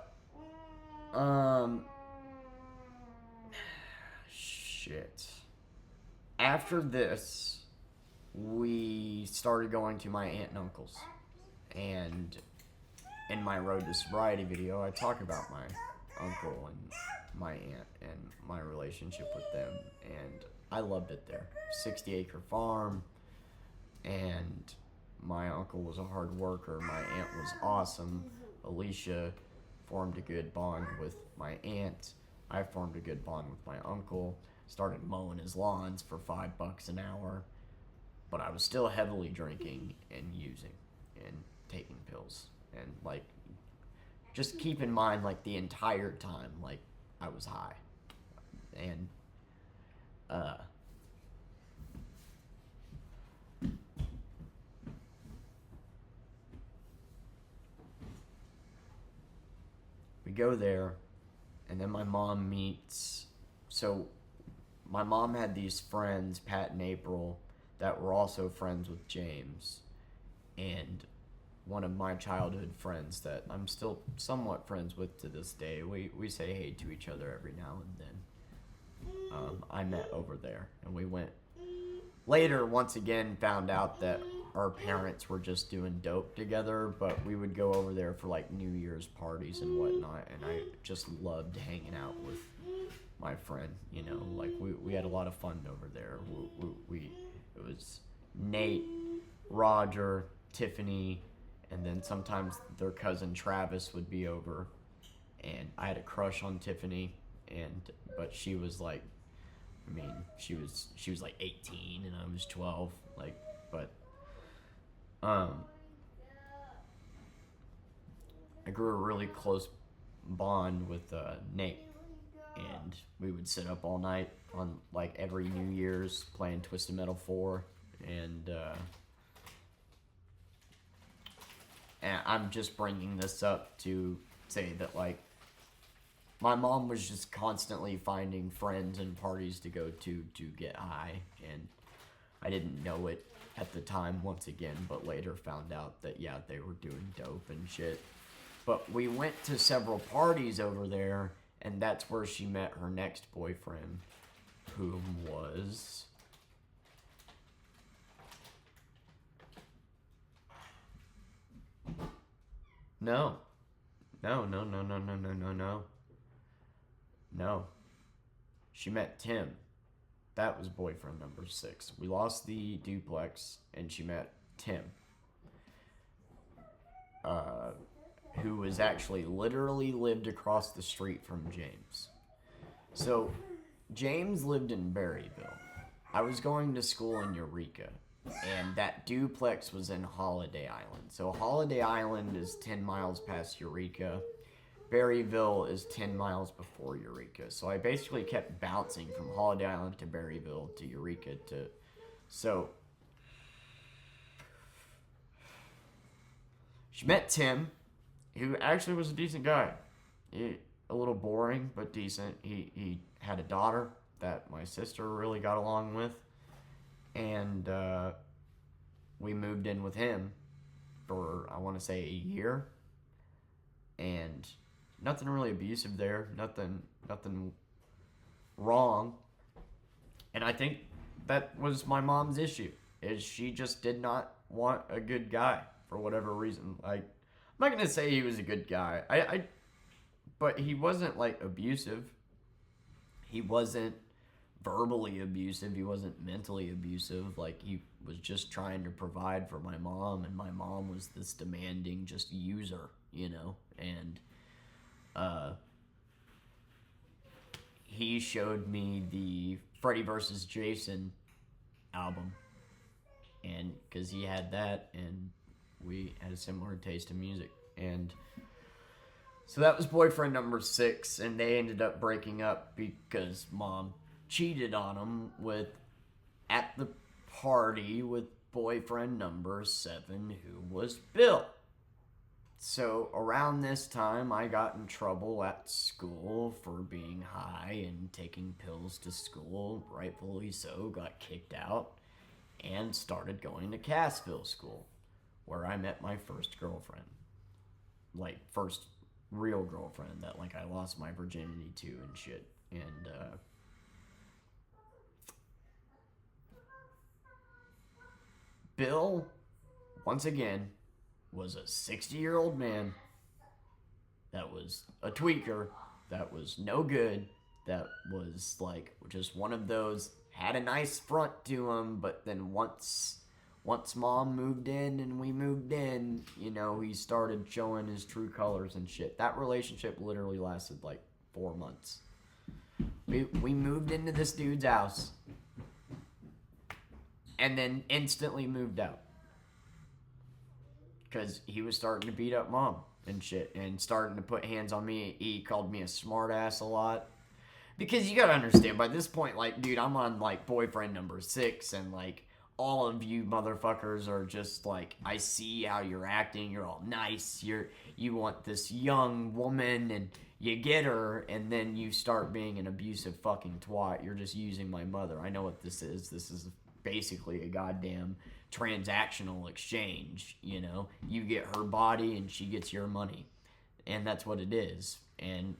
shit. After this, we started going to my aunt and uncle's. And in my Road to Sobriety video, I talk about my uncle and my aunt and my relationship with them. And I loved it there. 60-acre farm. And my uncle was a hard worker. My aunt was awesome. Alicia formed a good bond with my aunt. I formed a good bond with my uncle. Started mowing his lawns for $5 an hour. But I was still heavily drinking and using and taking pills. And, like, just keep in mind, like, the entire time, like, I was high. And, we go there, and then my mom meets, so my mom had these friends, Pat and April, that were also friends with James, and one of my childhood friends that I'm still somewhat friends with to this day. We say hey to each other every now and then. I met over there, and we went. Later, once again, found out that our parents were just doing dope together, but we would go over there for like New Year's parties and whatnot, and I just loved hanging out with my friend, you know, like we had a lot of fun over there. It was Nate, Roger, Tiffany, and then sometimes their cousin Travis would be over, and I had a crush on Tiffany, but she was like, I mean, she was like 18 and I was 12, like, but I grew a really close bond with Nate, and we would sit up all night on like every New Year's playing Twisted Metal 4, and I'm just bringing this up to say that, like, my mom was just constantly finding friends and parties to go to get high, and I didn't know it at the time, once again, but later found out that, yeah, they were doing dope and shit. But we went to several parties over there, and that's where she met her next boyfriend, whom was... No. She met Tim. That was boyfriend number 6. We lost the duplex, and she met Tim. Who was actually literally lived across the street from James. So, James lived in Berryville. I was going to school in Eureka, and that duplex was in Holiday Island. So Holiday Island is 10 miles past Eureka. Berryville is 10 miles before Eureka. So I basically kept bouncing from Holiday Island to Berryville to Eureka to... So... She met Tim, who actually was a decent guy. A little boring, but decent. He had a daughter that my sister really got along with. And we moved in with him for, I want to say, a year. And nothing really abusive there. Nothing wrong. And I think that was my mom's issue, is she just did not want a good guy for whatever reason. Like, I'm not going to say he was a good guy. But he wasn't, like, abusive. He wasn't verbally abusive. He wasn't mentally abusive. Like, he was just trying to provide for my mom, and my mom was this demanding just user, you know? And he showed me the Freddy vs. Jason album. And because he had that, and we had a similar taste in music. And so that was boyfriend number 6, and they ended up breaking up because mom cheated on him with at the party with boyfriend number 7, who was Bill. So around this time, I got in trouble at school for being high and taking pills to school, rightfully so, got kicked out, and started going to Cassville School, where I met my first girlfriend. Like, first real girlfriend that, like, I lost my virginity to and shit. And, Bill, once again, was a 60-year-old man that was a tweaker, that was no good, that was like just one of those, had a nice front to him, but then once mom moved in and we moved in, you know, he started showing his true colors and shit. That relationship literally lasted like 4 months. We moved into this dude's house and then instantly moved out. Because he was starting to beat up mom and shit and starting to put hands on me. He called me a smart ass a lot. Because you gotta understand, by this point, like, dude, I'm on, like, boyfriend number 6, and, like, all of you motherfuckers are just, like, I see how you're acting, you're all nice, you want this young woman, and you get her, and then you start being an abusive fucking twat. You're just using my mother. I know what this is. This is basically a goddamn transactional exchange, you know? You get her body and she gets your money. And that's what it is. And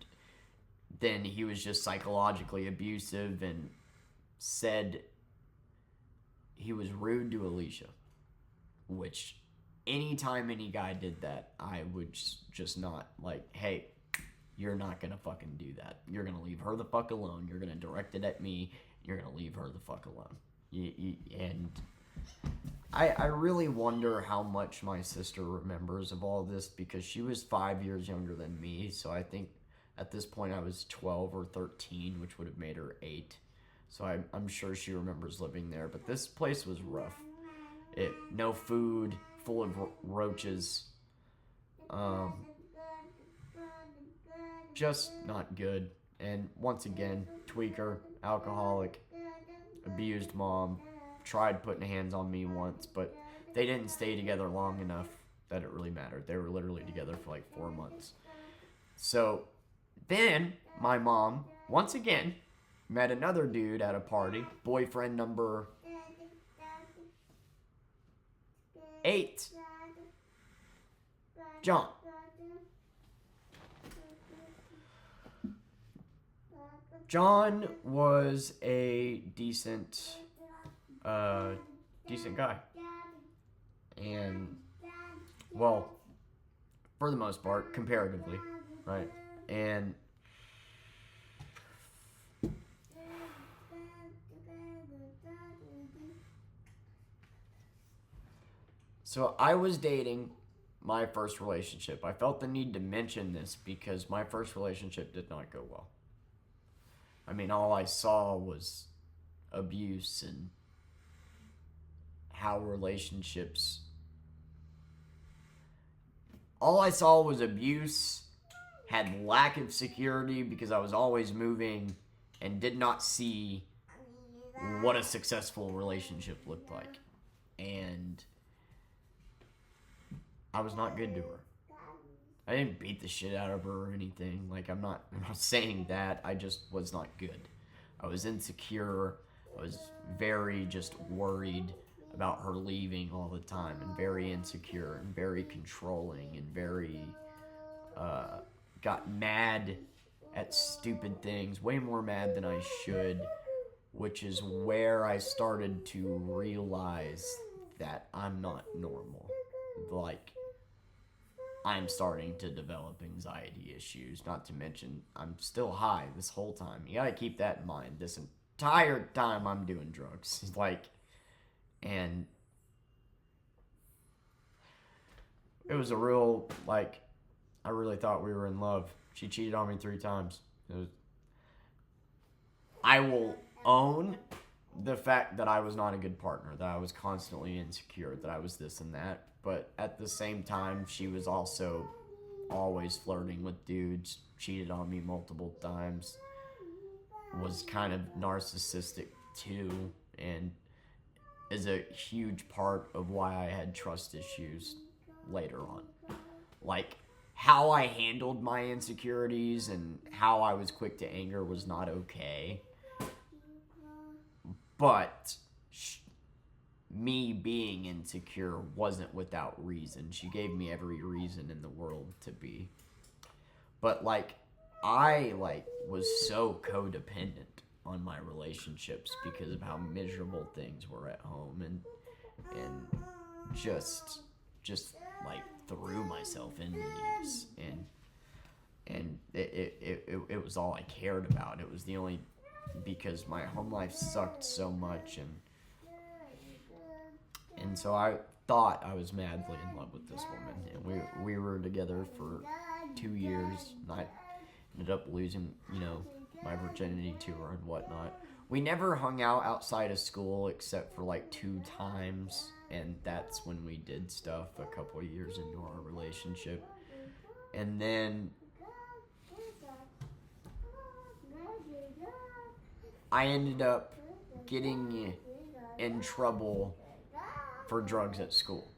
then he was just psychologically abusive and said he was rude to Alicia. Which, anytime any guy did that, I would just not, like, hey, you're not gonna fucking do that. You're gonna leave her the fuck alone. You're gonna direct it at me. You're gonna leave her the fuck alone. And I really wonder how much my sister remembers of all this, because she was 5 years younger than me. So I think at this point I was 12 or 13, which would have made her 8. So I'm sure she remembers living there. But this place was rough. No food, full of roaches. Just not good. And once again, tweaker, alcoholic, abused mom, tried putting hands on me once, but they didn't stay together long enough that it really mattered. They were literally together for like 4 months. So then my mom, once again, met another dude at a party, boyfriend number 8, John. John was a decent guy. And, well, for the most part, comparatively, right? And so I was dating my first relationship. I felt the need to mention this because my first relationship did not go well. I mean, all I saw was abuse and how relationships... All I saw was abuse, had lack of security because I was always moving, and did not see what a successful relationship looked like. And I was not good to her. I didn't beat the shit out of her or anything. Like, I'm not saying that. I just was not good. I was insecure. I was very just worried about her leaving all the time, and very insecure and very controlling and very got mad at stupid things, way more mad than I should, which is where I started to realize that I'm not normal. Like, I'm starting to develop anxiety issues, not to mention I'm still high this whole time. You gotta keep that in mind. This entire time I'm doing drugs. Like, and it was a real, like, I really thought we were in love. She cheated on me 3 times. I will own the fact that I was not a good partner, that I was constantly insecure, that I was this and that. But at the same time, she was also always flirting with dudes, cheated on me multiple times, was kind of narcissistic too, and is a huge part of why I had trust issues later on. Like, how I handled my insecurities and how I was quick to anger was not okay. But me being insecure wasn't without reason. She gave me every reason in the world to be. But I was so codependent on my relationships because of how miserable things were at home, and just threw myself into these, and it was all I cared about. It was the only, because my home life sucked so much, and so I thought I was madly in love with this woman, and we were together for 2 years, and I ended up losing, my virginity to her and whatnot. We never hung out outside of school except for 2 times, and that's when we did stuff a couple of years into our relationship. And then I ended up getting in trouble for drugs at school.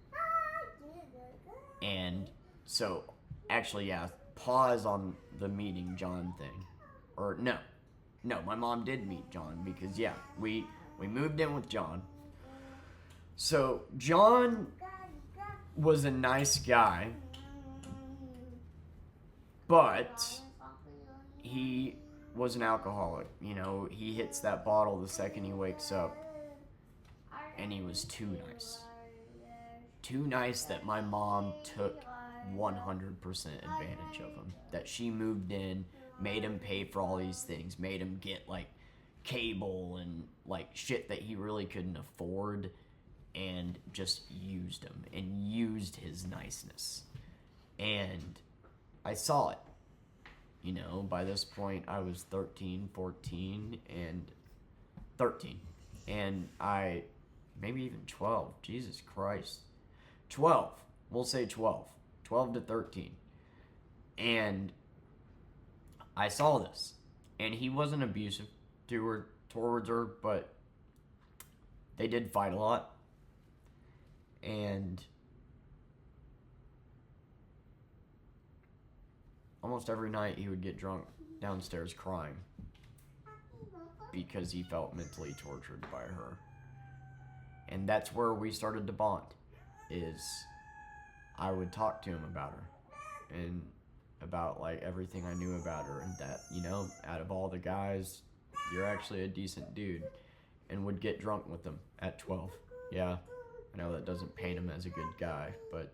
And so, actually, yeah, pause on the meeting John thing. Or no, my mom did meet John because, yeah, we moved in with John. So John was a nice guy, but he was an alcoholic. He hits that bottle the second he wakes up, and he was too nice. Too nice that my mom took 100% advantage of him. That she moved in, made him pay for all these things, made him get cable and shit that he really couldn't afford, and just used him and used his niceness. And I saw it. By this point I was 13, 14, and 13. And maybe even 12. Jesus Christ. 12. We'll say 12. 12 to 13. And I saw this. And he wasn't abusive towards her, but they did fight a lot. And almost every night he would get drunk downstairs crying because he felt mentally tortured by her. And that's where we started to bond, is I would talk to him about her and about everything I knew about her, and that, out of all the guys, you're actually a decent dude, and would get drunk with him at 12. Yeah, I know that doesn't paint him as a good guy, but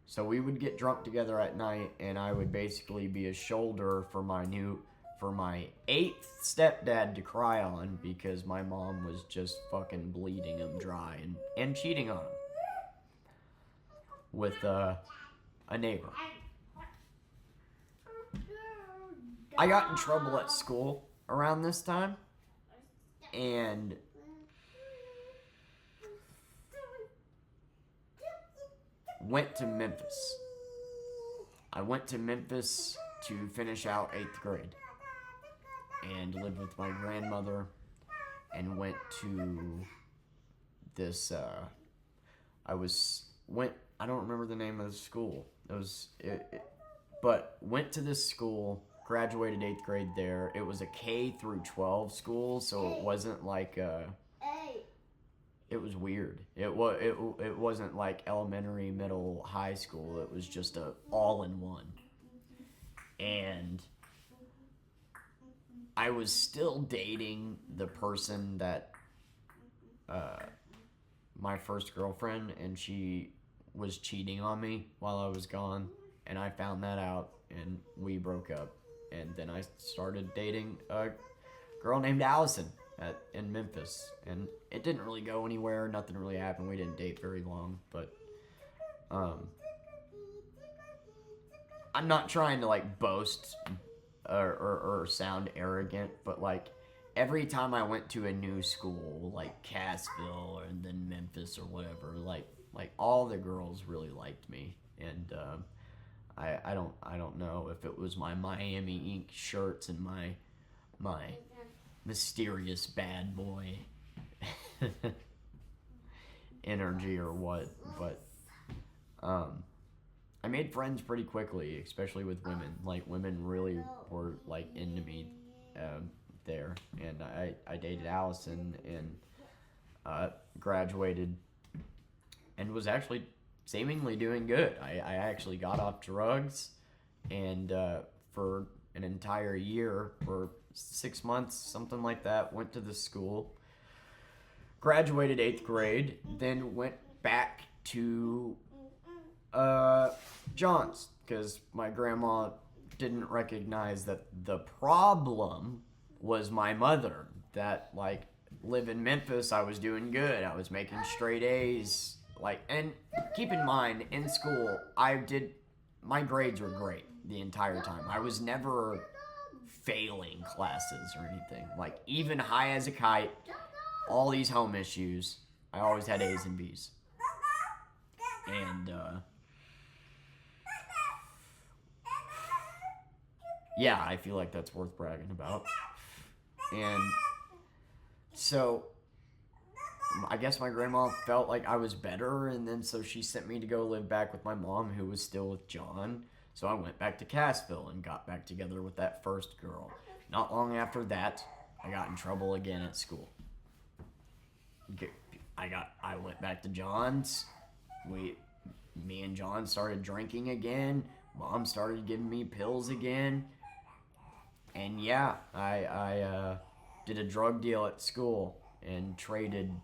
so we would get drunk together at night, and I would basically be a shoulder for my 8th stepdad to cry on, because my mom was just fucking bleeding him dry and cheating on him with a neighbor. I got in trouble at school around this time, and went to Memphis. I went to Memphis to finish out 8th grade and lived with my grandmother, and went to this, I don't remember the name of the school. But went to this school, graduated 8th grade there. It was a K through 12 school, so it wasn't it was weird. It wasn't like elementary, middle, high school. It was just a all-in-one. And I was still dating the person that my first girlfriend, and she was cheating on me while I was gone, and I found that out, and we broke up. And then I started dating a girl named Allison in Memphis, and it didn't really go anywhere. Nothing really happened. We didn't date very long, but I'm not trying to boast or sound arrogant, but every time I went to a new school, like Cassville or then Memphis or whatever, like all the girls really liked me, and I don't know if it was my Miami Ink shirts and my mysterious bad boy energy or what, but I made friends pretty quickly, especially with women. Like, women really were like into me there, and I dated Allison and graduated and was actually seemingly doing good. I actually got off drugs, and for an entire year, for 6 months, something like that, went to the school, graduated 8th grade, then went back to John's, because my grandma didn't recognize that the problem was my mother. That, like, live in Memphis, I was doing good. I was making straight A's. Like, and keep in mind, in school, my grades were great the entire time. I was never failing classes or anything. Like, even high as a kite, all these home issues, I always had A's and B's. And, yeah, I feel like that's worth bragging about. And so I guess my grandma felt like I was better, and then so she sent me to go live back with my mom, who was still with John. So I went back to Cassville and got back together with that first girl. Not long after that, I got in trouble again at school. I went back to John's. Me and John started drinking again. Mom started giving me pills again. And yeah, I did a drug deal at school and traded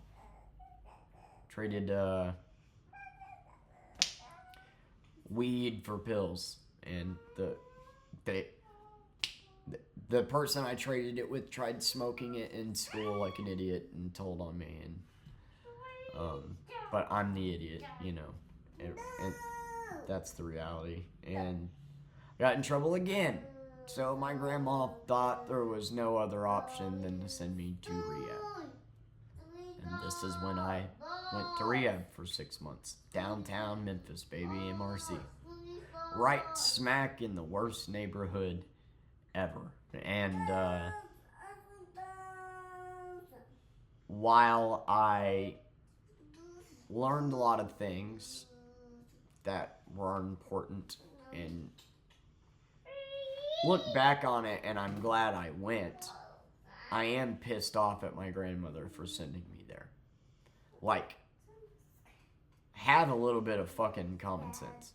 weed for pills. And the person I traded it with tried smoking it in school like an idiot and told on me. And but I'm the idiot, you know. And that's the reality. And got in trouble again. So my grandma thought there was no other option than to send me to rehab. And this is when I went to rehab for 6 months. Downtown Memphis, baby, MRC. Right smack in the worst neighborhood ever. And while I learned a lot of things that were important and look back on it, and I'm glad I went, I am pissed off at my grandmother for sending me there. Like, have a little bit of fucking common sense.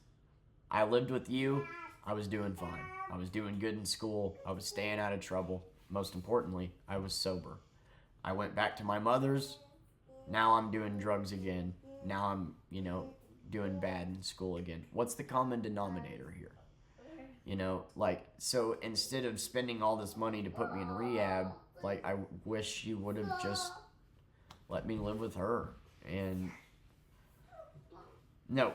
I lived with you. I was doing fine. I was doing good in school. I was staying out of trouble. Most importantly, I was sober. I went back to my mother's. Now I'm doing drugs again. Now I'm, doing bad in school again. What's the common denominator here? Like, so instead of spending all this money to put me in rehab, like, I wish you would have just let me live with her. And no,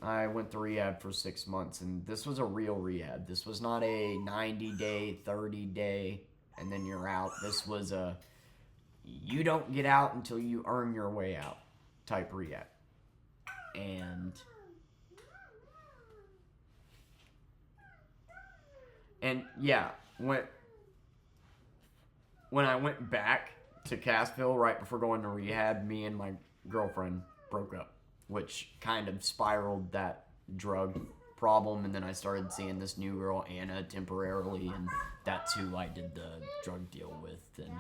I went to rehab for 6 months, and this was a real rehab. This was not a 90-day, 30-day, and then you're out. This was a you don't get out until you earn your way out type rehab. And yeah, when I went back to Cassville right before going to rehab, me and my girlfriend broke up, which kind of spiraled that drug problem. And then I started seeing this new girl, Anna, temporarily, and that's who I did the drug deal with and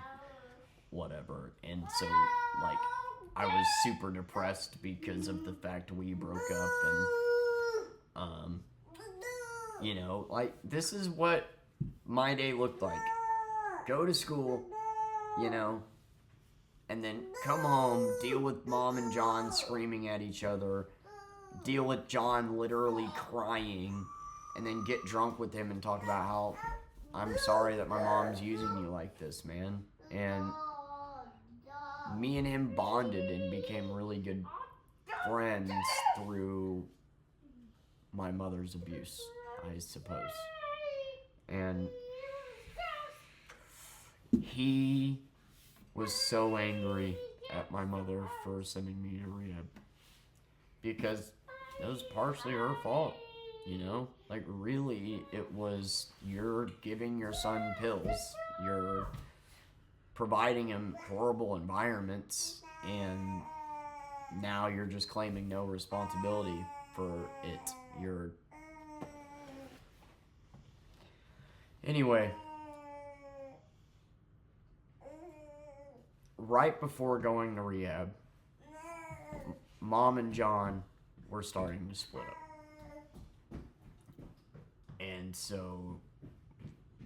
whatever. And so, like, I was super depressed because of the fact we broke up. And like, this is what my day looked like. Go to school, and then come home, deal with Mom and John screaming at each other, deal with John literally crying, and then get drunk with him and talk about how I'm sorry that my mom's using you like this, man. And me and him bonded and became really good friends through my mother's abuse, I suppose. And He was so angry at my mother for sending me to rehab because it was partially her fault, you know? Like, really, it was you're giving your son pills, you're providing him horrible environments, and now you're just claiming no responsibility for it. Anyway, right before going to rehab, Mom and John were starting to split up. And so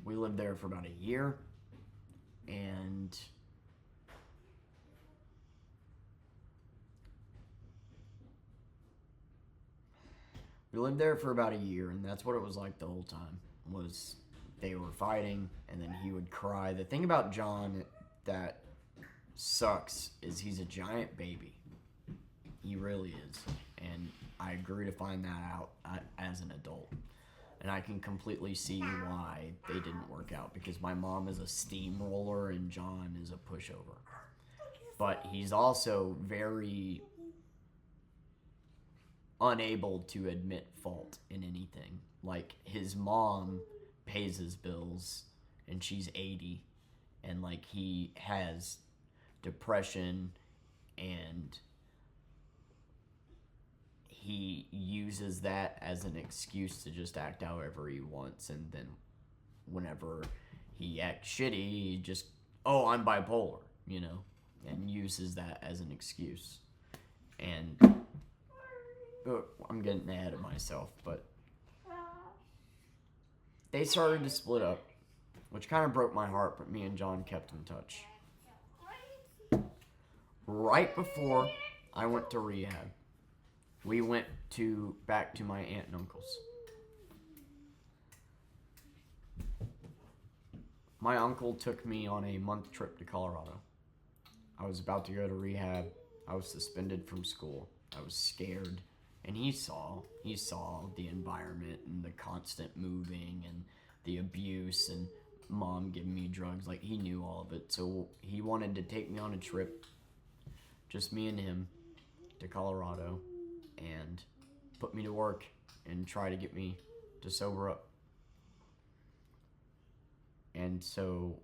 we lived there for about a year, and and that's what it was like the whole time. Was they were fighting, and then he would cry. The thing about John that sucks is he's a giant baby. He really is, and I grew to find that out as an adult. And I can completely see why they didn't work out, because my mom is a steamroller and John is a pushover. But he's also very unable to admit fault in anything. Like, his mom pays his bills and she's 80, and like he has depression, and he uses that as an excuse to just act however he wants. And then whenever he acts shitty, he just, oh, I'm bipolar, you know, and uses that as an excuse. And I'm getting ahead of myself, but they started to split up, which kind of broke my heart, but me and John kept in touch. Right before I went to rehab, we went back to my aunt and uncle's. My uncle took me on a month trip to Colorado. I was about to go to rehab. I was suspended from school. I was scared. And he saw the environment and the constant moving and the abuse and mom giving me drugs. Like, he knew all of it. So he wanted to take me on a trip, just me and him, to Colorado, and put me to work and try to get me to sober up. And so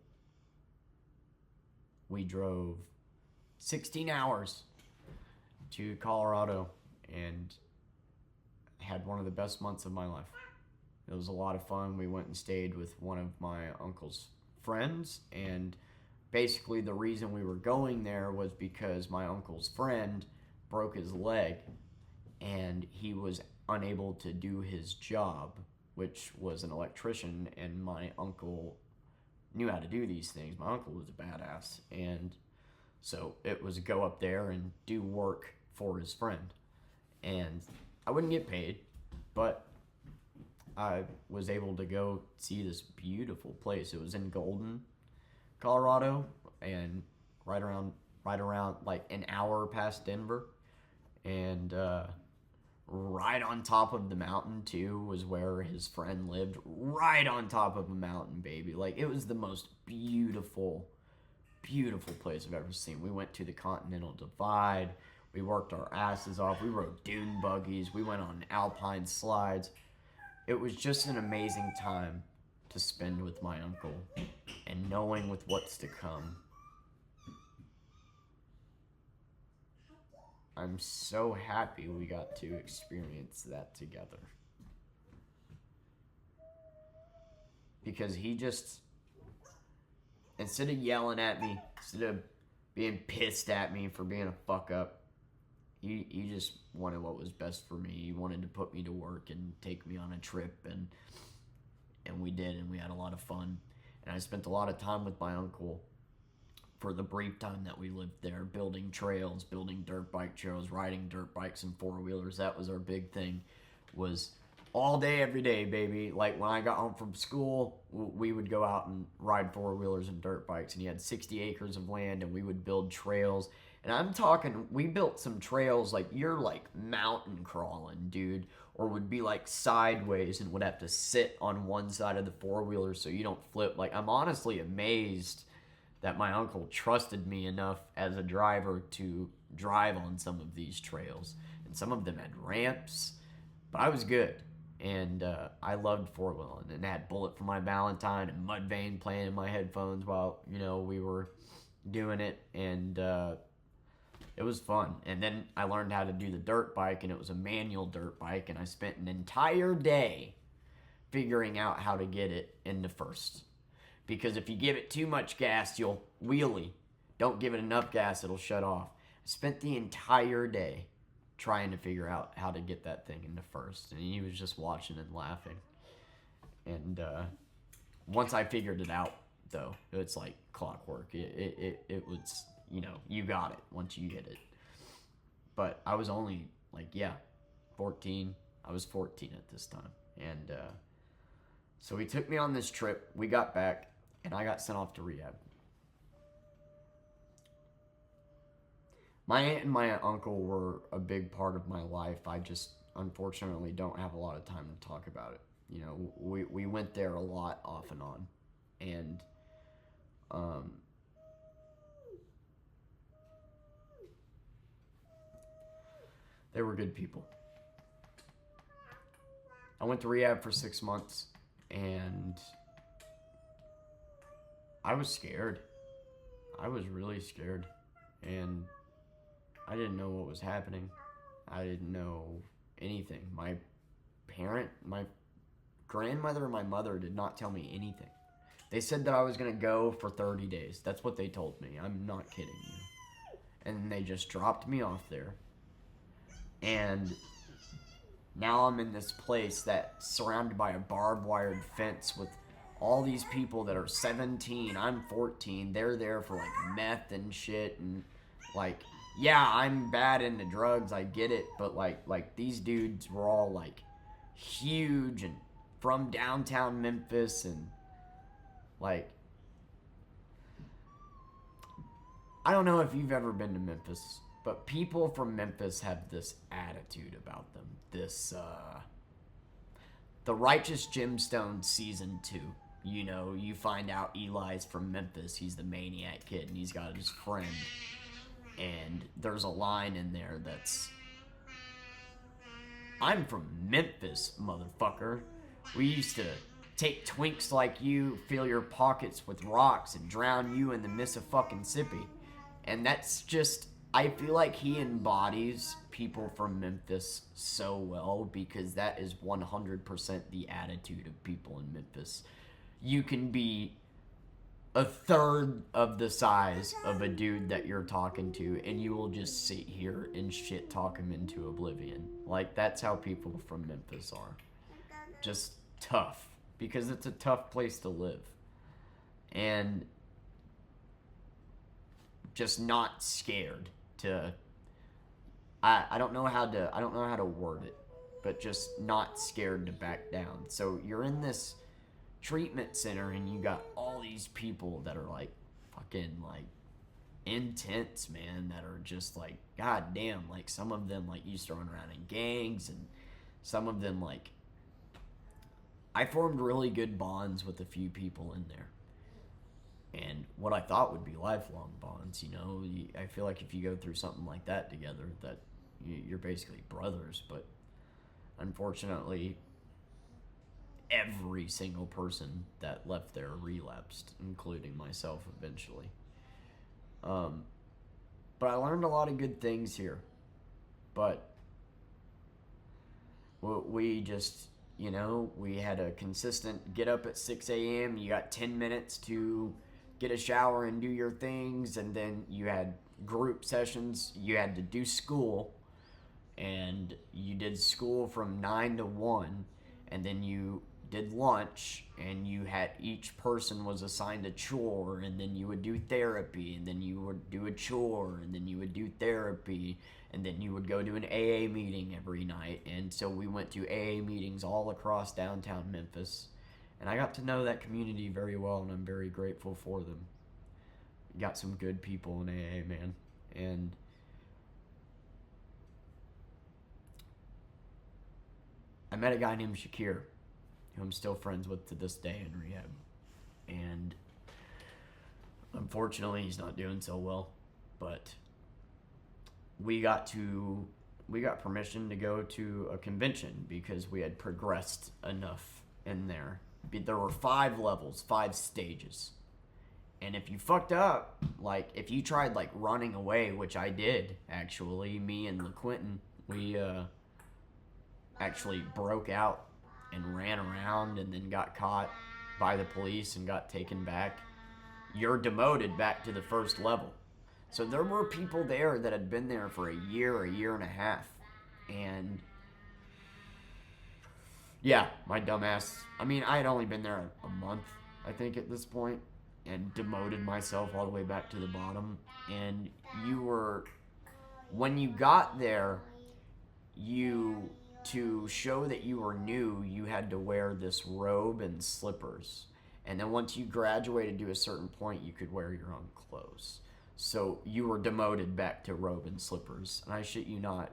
we drove 16 hours to Colorado and had one of the best months of my life. It was a lot of fun. We went and stayed with one of my uncle's friends, and basically the reason we were going there was because my uncle's friend broke his leg and he was unable to do his job, which was an electrician, and my uncle knew how to do these things. My uncle was a badass, and so it was go up there and do work for his friend. And I wouldn't get paid, but I was able to go see this beautiful place. It was in Golden, Colorado, and right around like an hour past Denver. And right on top of the mountain too was where his friend lived. Right on top of a mountain, baby. Like, it was the most beautiful place I've ever seen. We went to the Continental Divide. We worked our asses off. We rode dune buggies. We went on alpine slides. It was just an amazing time to spend with my uncle, and knowing with what's to come. I'm so happy we got to experience that together. Because he just, instead of yelling at me, instead of being pissed at me for being a fuck up, he just wanted what was best for me. He wanted to put me to work and take me on a trip, and we did, and we had a lot of fun. And I spent a lot of time with my uncle for the brief time that we lived there, building trails, building dirt bike trails, riding dirt bikes and four-wheelers. That was our big thing, was all day, every day, baby. Like, when I got home from school, we would go out and ride four-wheelers and dirt bikes, and he had 60 acres of land, and we would build trails. And I'm talking, we built some trails like you're like mountain crawling, dude, or would be like sideways and would have to sit on one side of the four-wheeler so you don't flip. Like, I'm honestly amazed that my uncle trusted me enough as a driver to drive on some of these trails. And some of them had ramps, but I was good. And I loved Fort Wheeling, and I had Bullet for My Valentine and Mudvayne playing in my headphones while, we were doing it. And it was fun. And then I learned how to do the dirt bike, and it was a manual dirt bike, and I spent an entire day figuring out how to get it into first. Because if you give it too much gas, you'll wheelie. Don't give it enough gas, it'll shut off. I spent the entire day trying to figure out how to get that thing into first. And he was just watching and laughing. And once I figured it out, though, it's like clockwork. It was, you got it once you get it. But I was only 14. I was 14 at this time. And so he took me on this trip. We got back, and I got sent off to rehab. My aunt and my uncle were a big part of my life. I just, unfortunately, don't have a lot of time to talk about it. We went there a lot off and on. And they were good people. I went to rehab for 6 months, and I was scared. I was really scared. And I didn't know what was happening. I didn't know anything. My grandmother and my mother did not tell me anything. They said that I was going to go for 30 days. That's what they told me. I'm not kidding you. And they just dropped me off there. And now I'm in this place that's surrounded by a barbed wired fence with all these people that are 17. I'm 14. They're there for meth and shit, and yeah, I'm bad into drugs, I get it, but these dudes were all huge and from downtown Memphis, and I don't know if you've ever been to Memphis, but people from Memphis have this attitude about them. This The Righteous Gemstones season 2. You find out Eli's from Memphis. He's the maniac kid, and he's got his friend. And there's a line in there that's, "I'm from Memphis, motherfucker. We used to take twinks like you, fill your pockets with rocks, and drown you in the Mississippi." And that's just, I feel like he embodies people from Memphis so well, because that is 100% the attitude of people in Memphis. You can be a third of the size of a dude that you're talking to, and you will just sit here and shit talk him into oblivion. That's how people from Memphis are. Just tough, because it's a tough place to live. And just not scared to, I don't know how to word it, but just not scared to back down. So you're in this treatment center, and you got all these people that are fucking intense, man, that are just god damn, some of them used to run around in gangs, and some of them I formed really good bonds with a few people in there, and what I thought would be lifelong bonds. I feel like if you go through something like that together, that you're basically brothers. But unfortunately, every single person that left there relapsed, including myself eventually. But I learned a lot of good things here. But we just, we had a consistent get up at 6 a.m. You got 10 minutes to get a shower and do your things. And then you had group sessions. You had to do school. And you did school from 9 to 1. And then you did lunch, and each person was assigned a chore, and then you would do therapy, and then you would do a chore, and then you would do therapy, and then you would go to an AA meeting every night. And so we went to AA meetings all across downtown Memphis, and I got to know that community very well, and I'm very grateful for them. Got some good people in AA, man. And I met a guy named Shakir, who I'm still friends with to this day in rehab. And Unfortunately, he's not doing so well, but we got permission to go to a convention because we had progressed enough in there. There were 5 levels, 5 stages. And if you fucked up, like if you tried like running away, which I did actually, me and LaQuinton, we actually broke out and ran around and then got caught by the police and got taken back. You're demoted back to the first level. So there were people there that had been there for a year and a half. And yeah, my dumbass. I mean, I had only been there a month, I think, at this point, and demoted myself all the way back to the bottom. And when you got there, to show that you were new, you had to wear this robe and slippers. And then once you graduated to a certain point, you could wear your own clothes. So you were demoted back to robe and slippers. And I shit you not,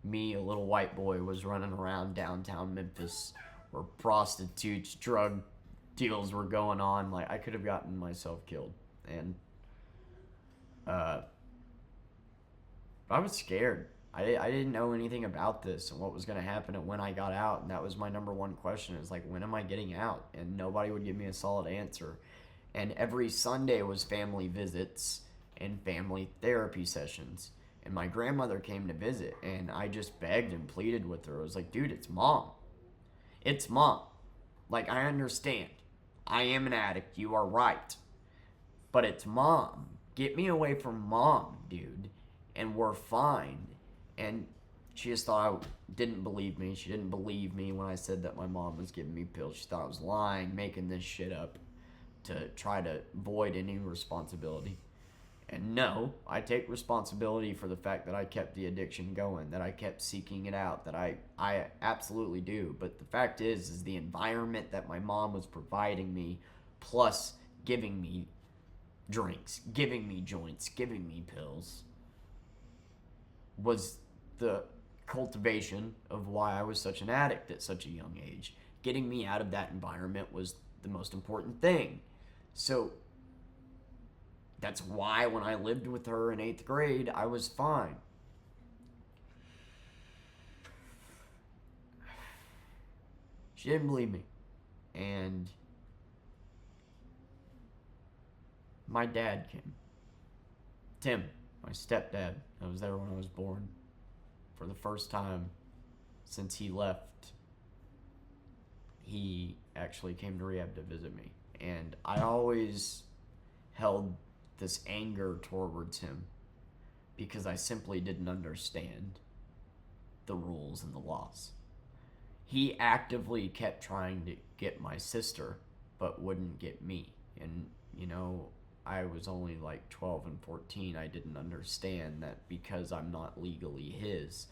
me, a little white boy, was running around downtown Memphis where prostitutes, drug deals were going on. Like, I could have gotten myself killed. And I was scared. I didn't know anything about this and what was going to happen and when I got out. And that was my number one question, is like, when am I getting out? And nobody would give me a solid answer. And every Sunday was family visits and family therapy sessions. And my grandmother came to visit, and I just begged and pleaded with her. I was like, dude, it's mom. It's mom. Like, I understand. I am an addict. You are right. But it's mom. Get me away from mom, dude. And we're fine. And she just thought I didn't believe me. She didn't believe me when I said that my mom was giving me pills. She thought I was lying, making this shit up to try to avoid any responsibility. And no, I take responsibility for the fact that I kept the addiction going, that I kept seeking it out, that I absolutely do. But the fact is the environment that my mom was providing me, plus giving me drinks, giving me joints, giving me pills, was the cultivation of why I was such an addict at such a young age. Getting me out of that environment was the most important thing. So that's why when I lived with her in 8th grade, I was fine. She didn't believe me. And my dad came. Tim, my stepdad. I was there when I was born. For the first time since he left, he actually came to rehab to visit me. And I always held this anger towards him because I simply didn't understand the rules and the laws. He actively kept trying to get my sister, but wouldn't get me. And, you know, I was only like 12 and 14. I didn't understand that because I'm not legally his,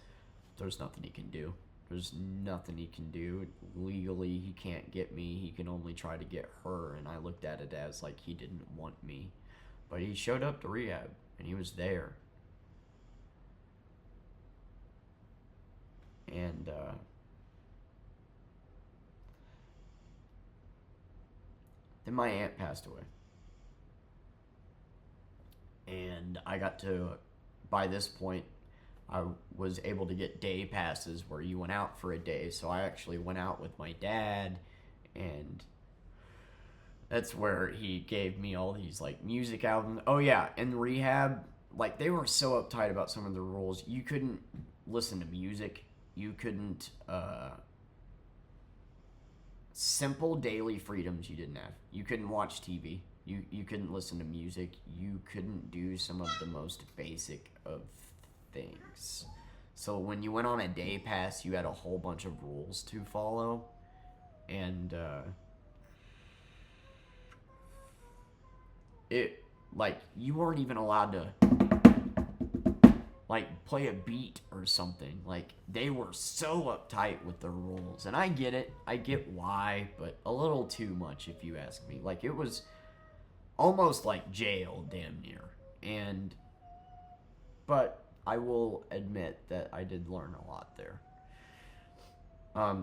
there's nothing he can do. There's nothing he can do. Legally, he can't get me. He can only try to get her. And I looked at it as like he didn't want me. But he showed up to rehab, and he was there. And then my aunt passed away. And I got to, by this point, I was able to get day passes where you went out for a day. So I actually went out with my dad, and that's where he gave me all these like music albums. Oh yeah, in rehab, like they were so uptight about some of the rules. You couldn't listen to music. You couldn't simple daily freedoms you didn't have. You couldn't watch TV. You couldn't listen to music. You couldn't do some of the most basic of things. So when you went on a day pass, you had a whole bunch of rules to follow. And it, like, you weren't even allowed to like play a beat or something. Like, they were so uptight with the rules. And I get it. I get why, but a little too much if you ask me. Like, it was almost like jail, damn near. But I will admit that I did learn a lot there.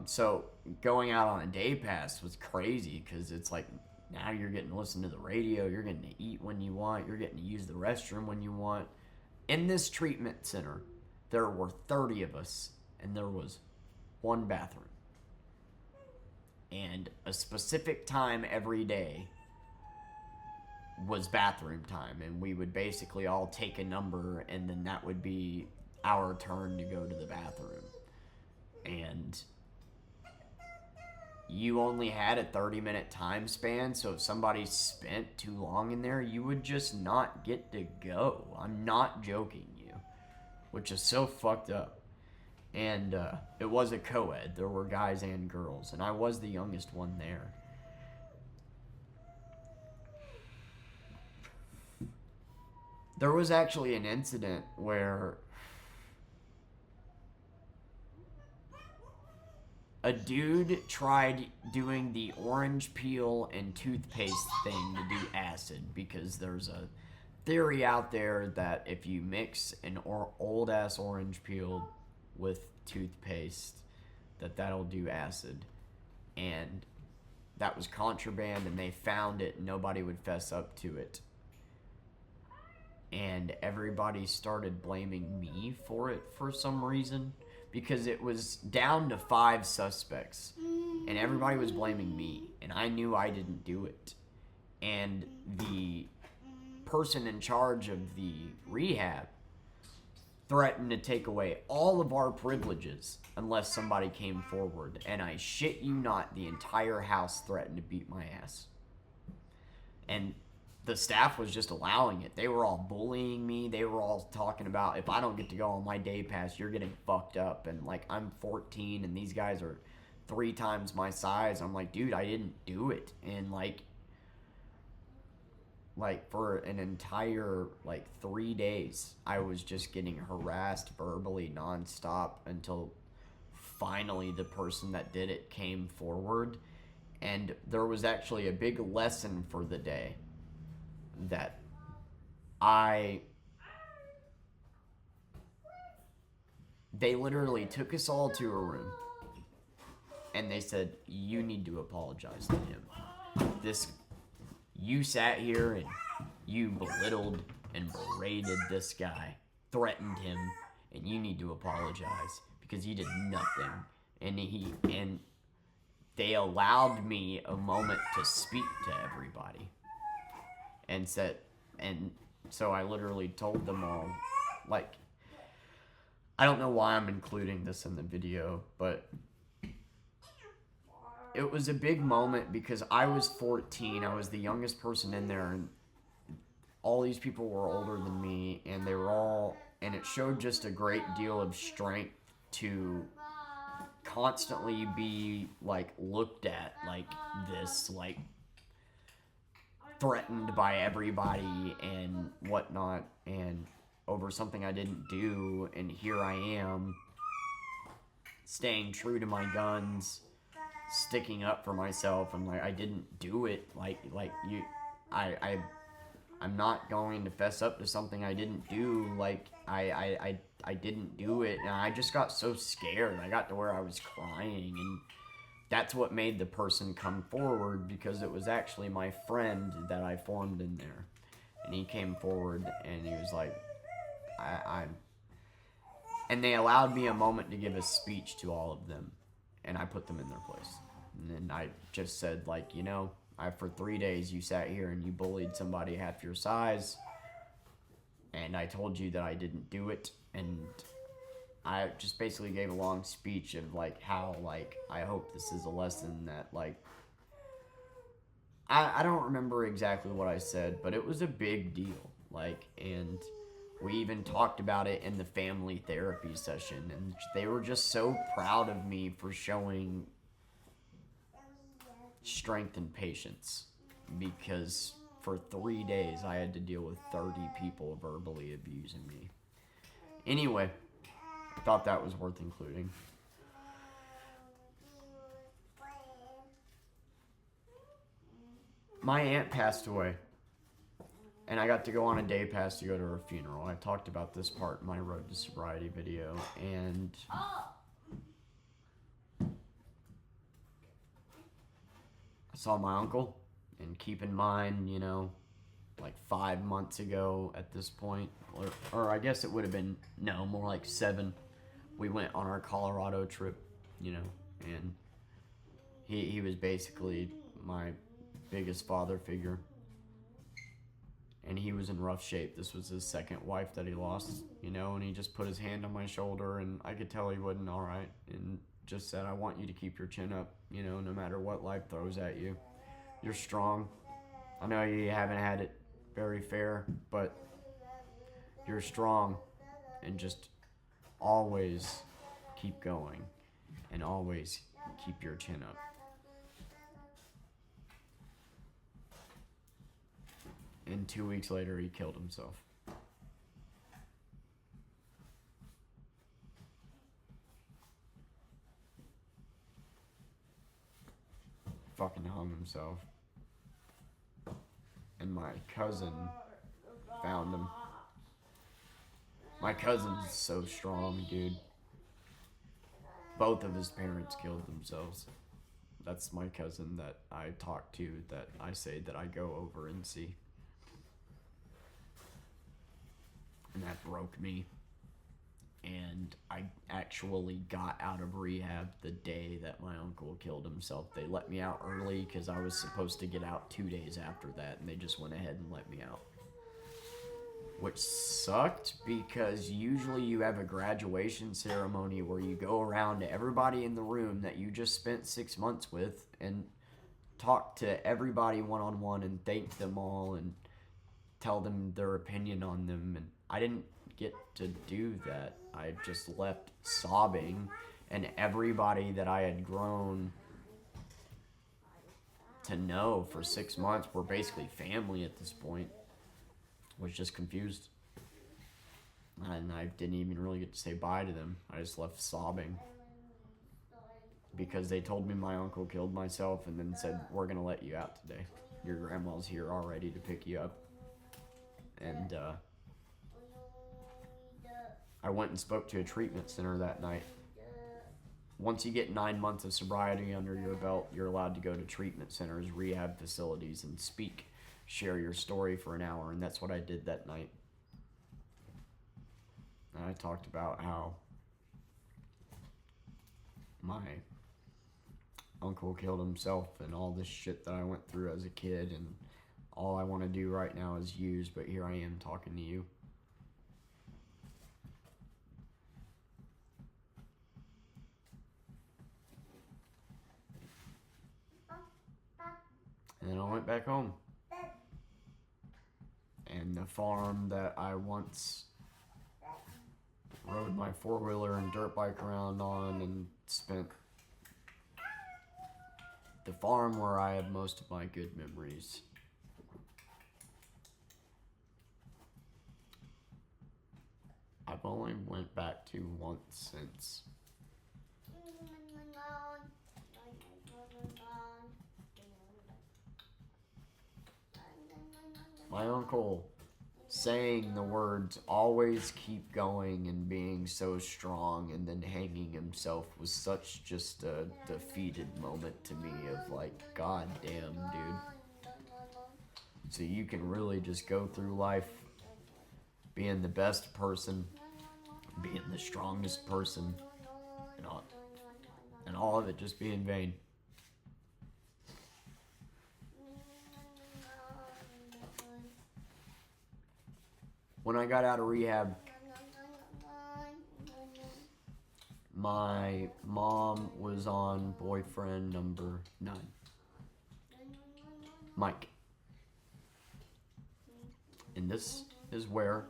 So going out on a day pass was crazy because it's like Now you're getting to listen to the radio, you're getting to eat when you want, you're getting to use the restroom when you want. In this treatment center, there were 30 of us, and there was one bathroom. And a specific time every day was bathroom time, and we would basically all take a number, and then that would be our turn to go to the bathroom. And you only had a 30-minute time span, so if somebody spent too long in there, you would just not get to go. I'm not joking you, which is so fucked up. And it was a co-ed. There were guys and girls, and I was the youngest one there. There was actually an incident where a dude tried doing the orange peel and toothpaste thing to do acid, because there's a theory out there that if you mix an old-ass orange peel with toothpaste, that'll do acid. And that was contraband, and they found it, and nobody would fess up to it. And everybody started blaming me for it for some reason, because it was down to 5 suspects, and everybody was blaming me, and I knew I didn't do it. And the person in charge of the rehab threatened to take away all of our privileges unless somebody came forward. And I shit you not, the entire house threatened to beat my ass. And the staff was just allowing it. They were all bullying me. They were all talking about, if I don't get to go on my day pass, you're getting fucked up. And like, I'm 14 and these guys are 3 times my size. I'm like, dude, I didn't do it. And like for an entire 3 days, I was just getting harassed verbally nonstop until finally the person that did it came forward. And there was actually a big lesson for the day, that they literally took us all to a room and they said, you need to apologize to him. You sat here and you belittled and berated this guy, threatened him, and you need to apologize because he did nothing. And they allowed me a moment to speak to everybody. And so I literally told them all, I don't know why I'm including this in the video, but it was a big moment because I was 14, I was the youngest person in there, and all these people were older than me, and and it showed just a great deal of strength to constantly be, looked at like this, threatened by everybody and whatnot, and over something I didn't do, and here I am staying true to my guns, sticking up for myself, and I didn't do it. I'm not going to fess up to something I didn't do. I didn't do it, and I just got so scared. I got to where I was crying, and that's what made the person come forward, because it was actually my friend that I formed in there. And he came forward, and he was like, and they allowed me a moment to give a speech to all of them, and I put them in their place. And then I just said, for 3 days you sat here and you bullied somebody half your size, and I told you that I didn't do it, and I just basically gave a long speech of how I hope this is a lesson that I don't remember exactly what I said, but it was a big deal. And we even talked about it in the family therapy session, and they were just so proud of me for showing strength and patience, because for 3 days I had to deal with 30 people verbally abusing me. Anyway, I thought that was worth including. My aunt passed away, and I got to go on a day pass to go to her funeral. I talked about this part in my Road to Sobriety video, and I saw my uncle, And keep in mind, like 5 months ago at this point, or I guess it would have been, no, more like 7, we went on our Colorado trip, and he was basically my biggest father figure. And he was in rough shape. This was his second wife that he lost, and he just put his hand on my shoulder, and I could tell he wasn't all right, and just said, I want you to keep your chin up, no matter what life throws at you. You're strong. I know you haven't had it very fair, but you're strong, and just always keep going, and always keep your chin up. And 2 weeks later, he killed himself. Fucking hung himself. And my cousin found him. My cousin's so strong, dude. Both of his parents killed themselves. That's my cousin that I talk to, that I say that I go over and see. And that broke me. And I actually got out of rehab the day that my uncle killed himself. They let me out early because I was supposed to get out 2 days after that, and they just went ahead and let me out. Which sucked, because usually you have a graduation ceremony where you go around to everybody in the room that you just spent 6 months with and talk to everybody one-on-one and thank them all and tell them their opinion on them. And I didn't get to do that. I just left sobbing, and everybody that I had grown to know for 6 months, were basically family at this point, was just confused. And I didn't even really get to say bye to them. I just left sobbing. Because they told me my uncle killed myself and then said, we're going to let you out today. Your grandma's here all ready to pick you up. And I went and spoke to a treatment center that night. Once you get 9 months of sobriety under your belt, you're allowed to go to treatment centers, rehab facilities, and share your story for an hour. And that's what I did that night. And I talked about how my uncle killed himself and all this shit that I went through as a kid, and all I want to do right now is use, but here I am talking to you. And then I went back home. And the farm that I once rode my four-wheeler and dirt bike around on and spent, the farm where I have most of my good memories, I've only went back to once since. My uncle saying the words, always keep going, and being so strong, and then hanging himself was such just a defeated moment to me of like, god damn, dude. So you can really just go through life being the best person, being the strongest person, and all of it just be in vain. When I got out of rehab, my mom was on boyfriend number 9, Mike. And this is where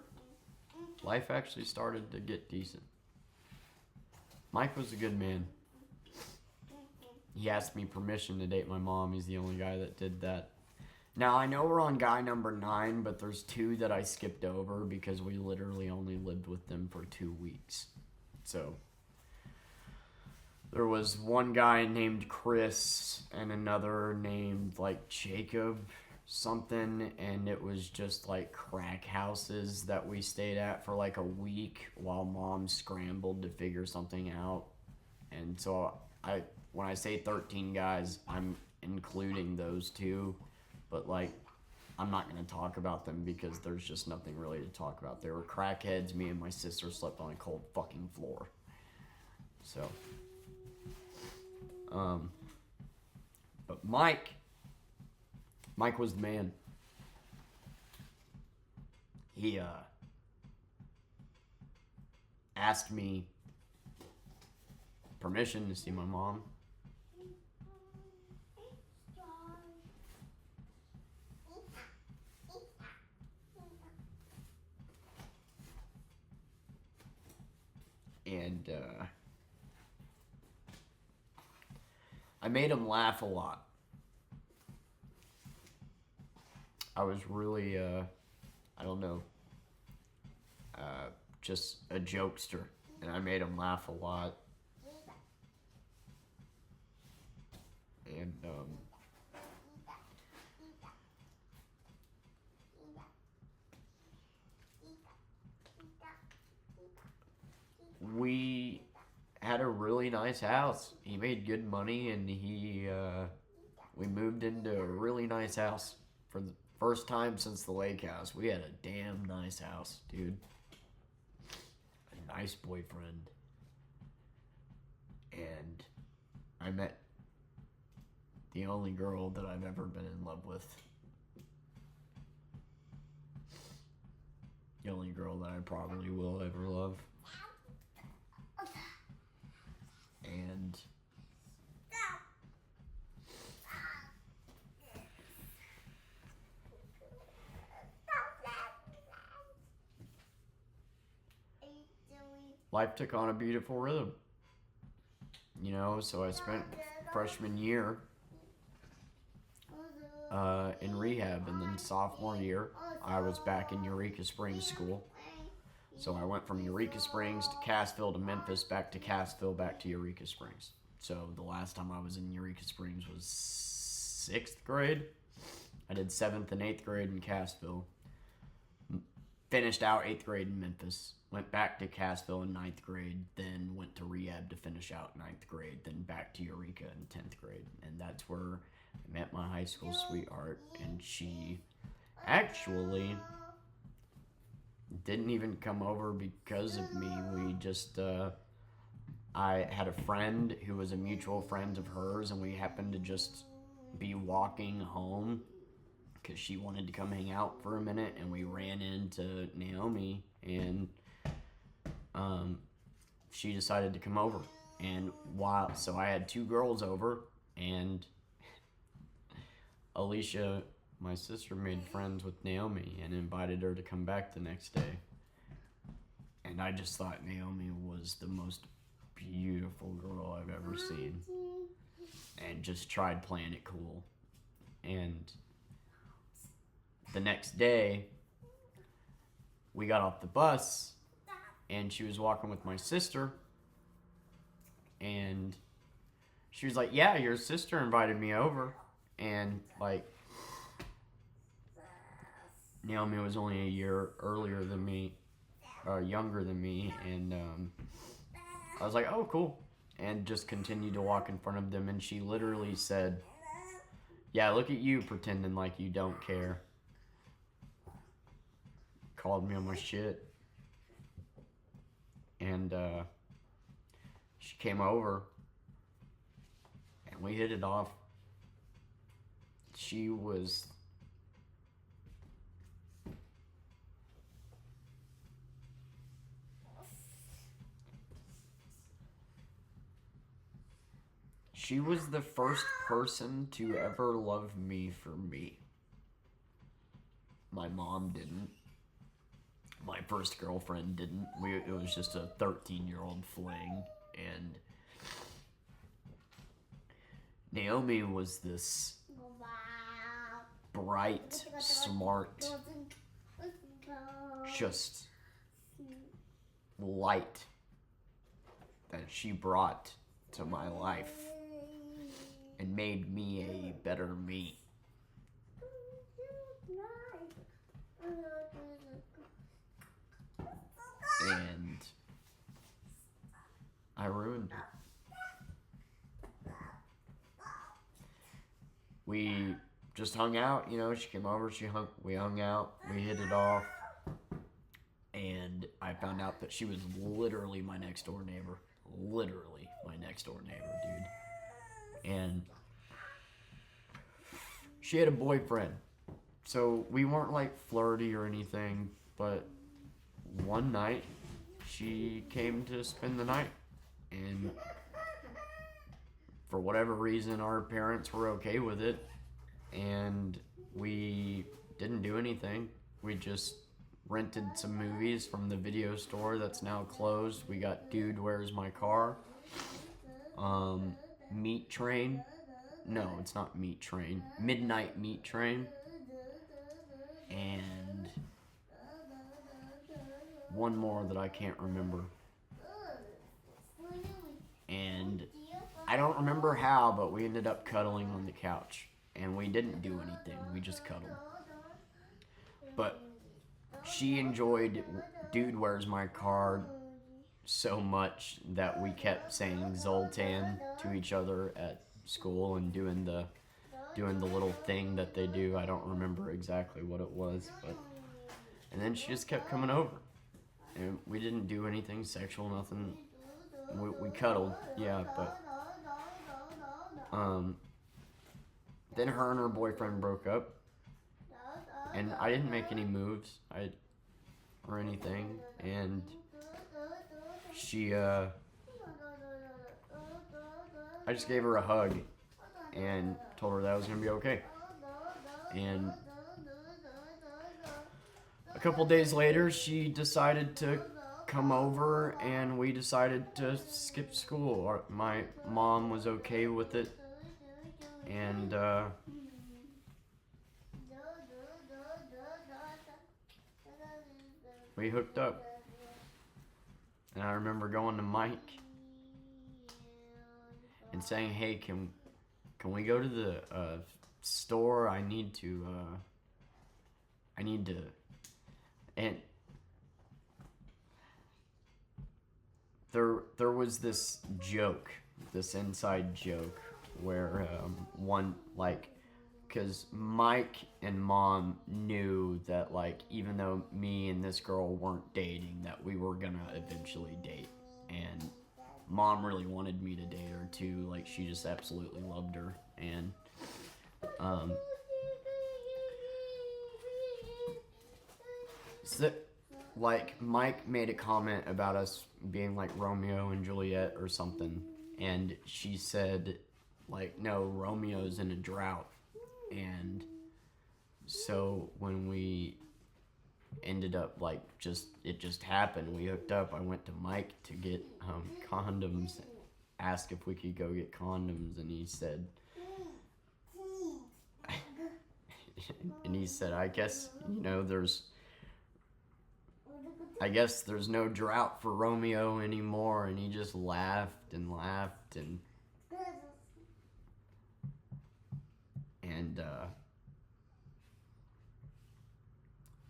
life actually started to get decent. Mike was a good man. He asked me permission to date my mom. He's the only guy that did that. Now, I know we're on guy number 9, but there's 2 that I skipped over because we literally only lived with them for 2 weeks. So, there was one guy named Chris and another named, like, Jacob something, and it was just, like, crack houses that we stayed at for, like, a week while Mom scrambled to figure something out. And so, when I say 13 guys, I'm including those 2. but like, I'm not going to talk about them because there's just nothing really to talk about. They were crackheads. Me and my sister slept on a cold fucking floor. So, but Mike was the man. He asked me permission to see my mom. And I made him laugh a lot. I was really, I don't know, just a jokester, and I made him laugh a lot. And we had a really nice house. He made good money, and we moved into a really nice house for the first time since the lake house. We had a damn nice house, dude. A nice boyfriend. And I met the only girl that I've ever been in love with. The only girl that I probably will ever love. And life took on a beautiful rhythm. You know, so I spent freshman year in rehab, and then sophomore year I was back in Eureka Springs school. So I went from Eureka Springs to Cassville to Memphis, back to Cassville, back to Eureka Springs. So the last time I was in Eureka Springs was 6th grade. I did 7th and 8th grade in Cassville. Finished out 8th grade in Memphis. Went back to Cassville in 9th grade. Then went to rehab to finish out 9th grade. Then back to Eureka in 10th grade. And that's where I met my high school sweetheart. And she actually didn't even come over because of me. We just, I had a friend who was a mutual friend of hers, and we happened to just be walking home because she wanted to come hang out for a minute, and we ran into Naomi, and she decided to come over. And so I had 2 girls over, and Alicia, my sister, made friends with Naomi and invited her to come back the next day. And I just thought Naomi was the most beautiful girl I've ever seen. And just tried playing it cool. And the next day, we got off the bus, and she was walking with my sister. And she was like, yeah, your sister invited me over. And, like, Naomi was only a year younger than me, and I was like, oh, cool, and just continued to walk in front of them, and she literally said, yeah, look at you pretending like you don't care. Called me on my shit, and she came over, and we hit it off. She was the first person to ever love me for me. My mom didn't. My first girlfriend didn't. It was just a 13-year-old fling, and Naomi was this bright, smart, just light that she brought to my life and made me a better me. And I ruined it. We just hung out. You know, she came over, we hung out, we hit it off, and I found out that she was literally my next door neighbor. Literally my next door neighbor, dude. And she had a boyfriend. So we weren't like flirty or anything, but one night she came to spend the night. And for whatever reason, our parents were okay with it. And we didn't do anything. We just rented some movies from the video store that's now closed. We got Dude, Where's My Car? Meat Train. No, it's not Meat Train. Midnight Meat Train. And one more that I can't remember. And I don't remember how, but we ended up cuddling on the couch. And we didn't do anything. We just cuddled. But she enjoyed Dude, Where's My Car so much that we kept saying Zoltan to each other at school and doing the little thing that they do. I don't remember exactly what it was, but and then she just kept coming over. And we didn't do anything sexual, nothing. We cuddled, yeah, but then her and her boyfriend broke up, and I didn't make any moves or anything, and I just gave her a hug and told her that was gonna be okay. And a couple days later, she decided to come over, and we decided to skip school. My mom was okay with it, and we hooked up. And I remember going to Mike and saying, "Hey, can we go to the store? I need to." And there was this joke, this inside joke, where because Mike and Mom knew that, like, even though me and this girl weren't dating, that we were gonna eventually date. And Mom really wanted me to date her too. Like, she just absolutely loved her. And so, like, Mike made a comment about us being like Romeo and Juliet or something, and she said, like, no, Romeo's in a drought. And so when we ended up, like, it just happened, we hooked up. I went to Mike to get condoms, asked if we could go get condoms, and he said, I guess, there's no drought for Romeo anymore. And he just laughed and laughed, and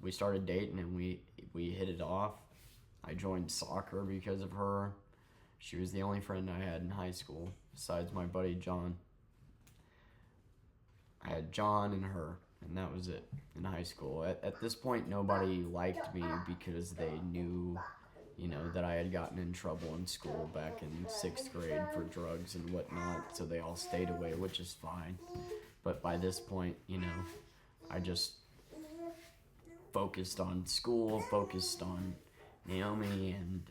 we started dating, and we hit it off. I joined soccer because of her. She was the only friend I had in high school besides my buddy John. I had John and her, and that was it in high school. At this point, nobody liked me because they knew, that I had gotten in trouble in school back in 6th grade for drugs and whatnot, so they all stayed away, which is fine. But by this point, I just focused on school, focused on Naomi, and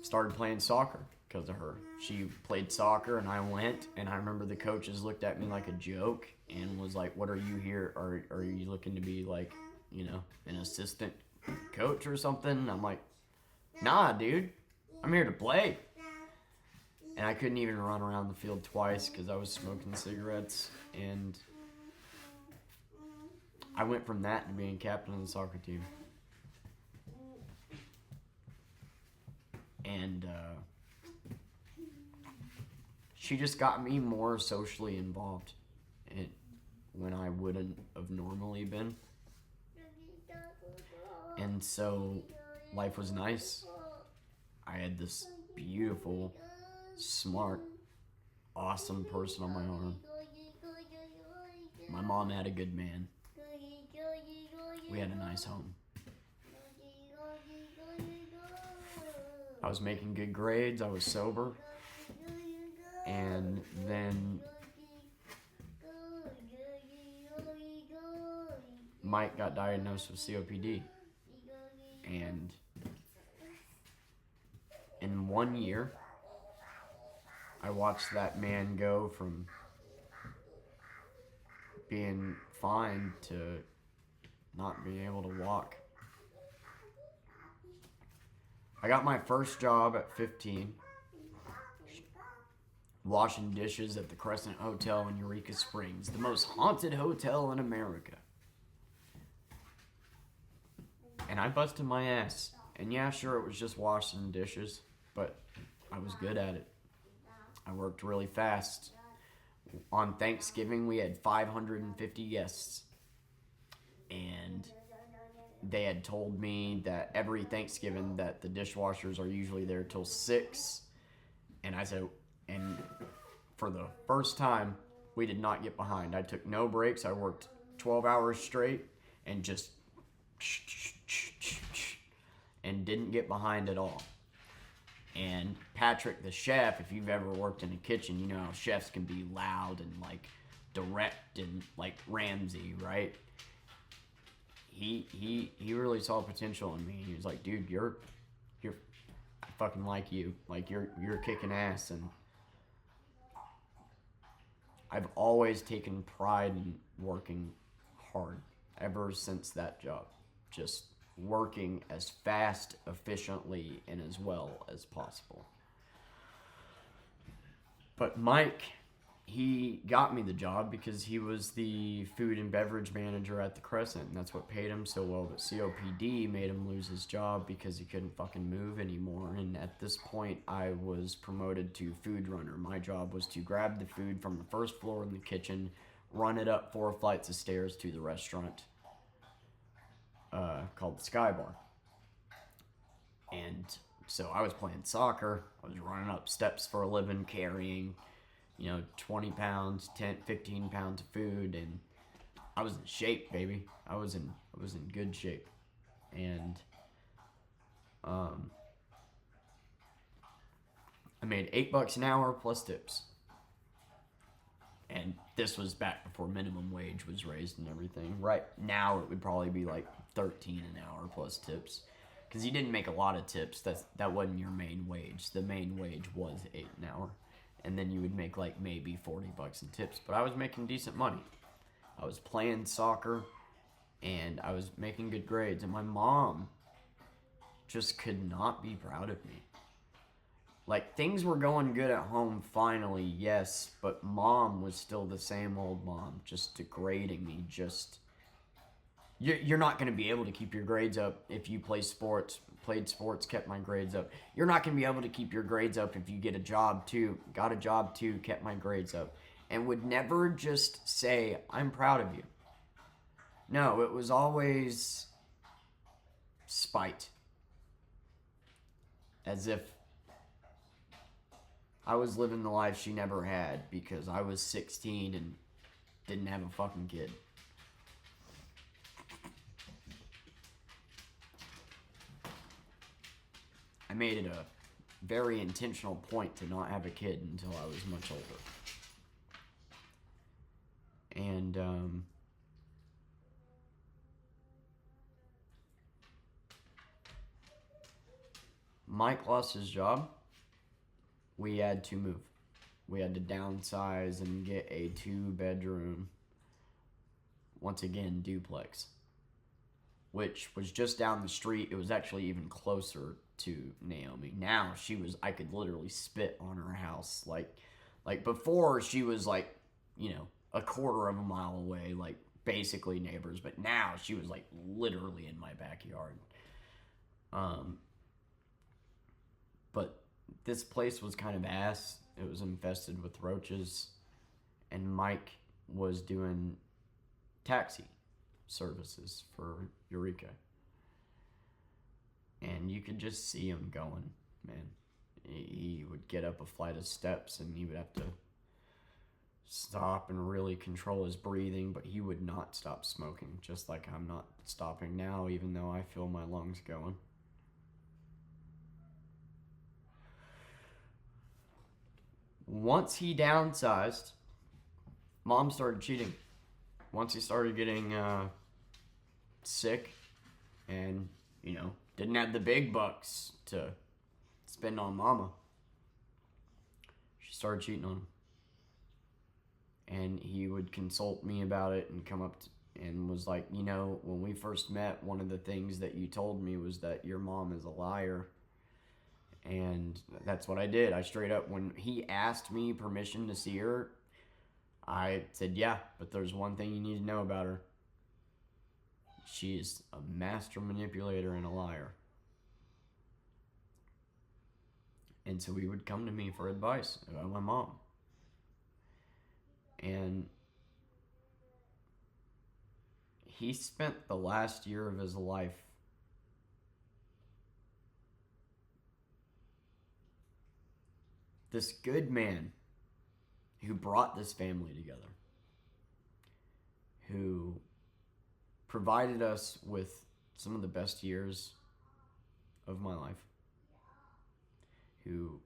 started playing soccer because of her. She played soccer, and I went, and I remember the coaches looked at me like a joke and was like, "What are you here? Are you looking to be like, an assistant coach or something?" And I'm like, "Nah, dude, I'm here to play." And I couldn't even run around the field twice because I was smoking cigarettes. And I went from that to being captain of the soccer team. And she just got me more socially involved when I wouldn't have normally been. And so life was nice. I had this beautiful, smart, awesome person on my arm. My mom had a good man. We had a nice home. I was making good grades. I was sober. And then Mike got diagnosed with COPD. And in 1 year, I watched that man go from being fine to not being able to walk. I got my first job at 15, washing dishes at the Crescent Hotel in Eureka Springs, the most haunted hotel in America. And I busted my ass. And yeah, sure, it was just washing dishes, but I was good at it. I worked really fast. On Thanksgiving, we had 550 guests. And they had told me that every Thanksgiving that the dishwashers are usually there till 6. And I said, and for the first time, we did not get behind. I took no breaks. I worked 12 hours straight and just and didn't get behind at all. And Patrick, the chef, if you've ever worked in a kitchen, you know how chefs can be loud and like direct and like Ramsay, right? He really saw potential in me. He was like, dude, you're I fucking like you. Like you're kicking ass. And I've always taken pride in working hard ever since that job. Just working as fast, efficiently, and as well as possible. But Mike, he got me the job because he was the food and beverage manager at the Crescent, and that's what paid him so well. But COPD made him lose his job because he couldn't fucking move anymore. And at this point, I was promoted to food runner. My job was to grab the food from the first floor in the kitchen, run it up 4 flights of stairs to the restaurant called the Sky Bar. And so I was playing soccer. I was running up steps for a living, carrying 20 pounds, 10, 15 pounds of food, and I was in shape, baby. I was in good shape. And I made $8 an hour plus tips. And this was back before minimum wage was raised and everything. Right now it would probably be like 13 an hour plus tips. Because you didn't make a lot of tips. That wasn't your main wage. The main wage was $8 an hour. And then you would make like maybe $40 in tips. But I was making decent money. I was playing soccer and I was making good grades. And my mom just could not be proud of me. Like, things were going good at home finally, yes, but mom was still the same old mom, just degrading me, just... You're not going to be able to keep your grades up if you played sports, kept my grades up. You're not going to be able to keep your grades up if you get a job, too. Got a job, too, kept my grades up. And would never just say, I'm proud of you. No, it was always spite. As if I was living the life she never had because I was 16 and didn't have a fucking kid. I made it a very intentional point to not have a kid until I was much older. And, Mike lost his job. We had to move. We had to downsize and get a 2-bedroom, once again, duplex, which was just down the street. It was actually even closer to Naomi. Now I could literally spit on her house. Like before she was like, a quarter of a mile away, like basically neighbors. But now she was like literally in my backyard. But this place was kind of ass. It was infested with roaches. And Mike was doing taxi services for Eureka. And you could just see him going, man. He would get up a flight of steps and he would have to stop and really control his breathing, but he would not stop smoking, just like I'm not stopping now, even though I feel my lungs going. Once he downsized, Mom started cheating. Once he started getting sick and, didn't have the big bucks to spend on Mama, she started cheating on him. And he would consult me about it and come up and was like, when we first met, one of the things that you told me was that your mom is a liar. And that's what I did. I straight up, when he asked me permission to see her, I said, yeah, but there's one thing you need to know about her. She is a master manipulator and a liar. And so he would come to me for advice about my mom. And he spent the last year of his life this good man who brought this family together, who provided us with some of the best years of my life, who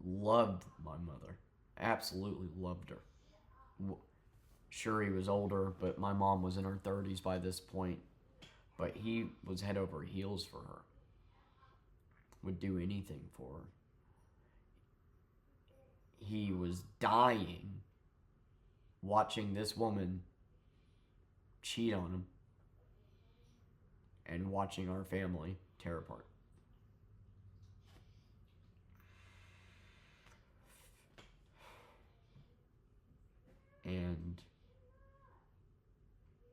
loved my mother, absolutely loved her. Sure, he was older, but my mom was in her 30s by this point, but he was head over heels for her, would do anything for her. He was dying watching this woman cheat on him and watching our family tear apart. And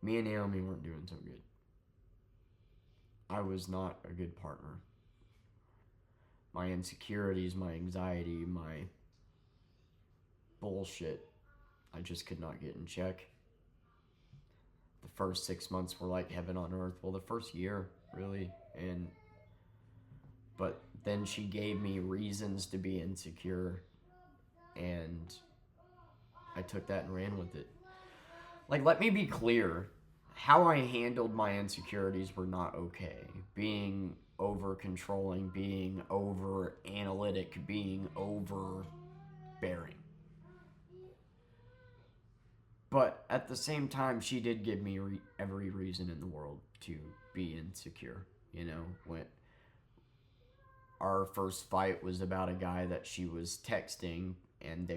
me and Naomi weren't doing so good. I was not a good partner. My insecurities, my anxiety, my bullshit, I just could not get in check. The first 6 months were like heaven on earth. Well, the first year, really. But then she gave me reasons to be insecure, and I took that and ran with it. Like, let me be clear. How I handled my insecurities were not okay. Being over controlling, being over analytic, being overbearing. But at the same time, she did give me every reason in the world to be insecure. When our first fight was about a guy that she was texting, and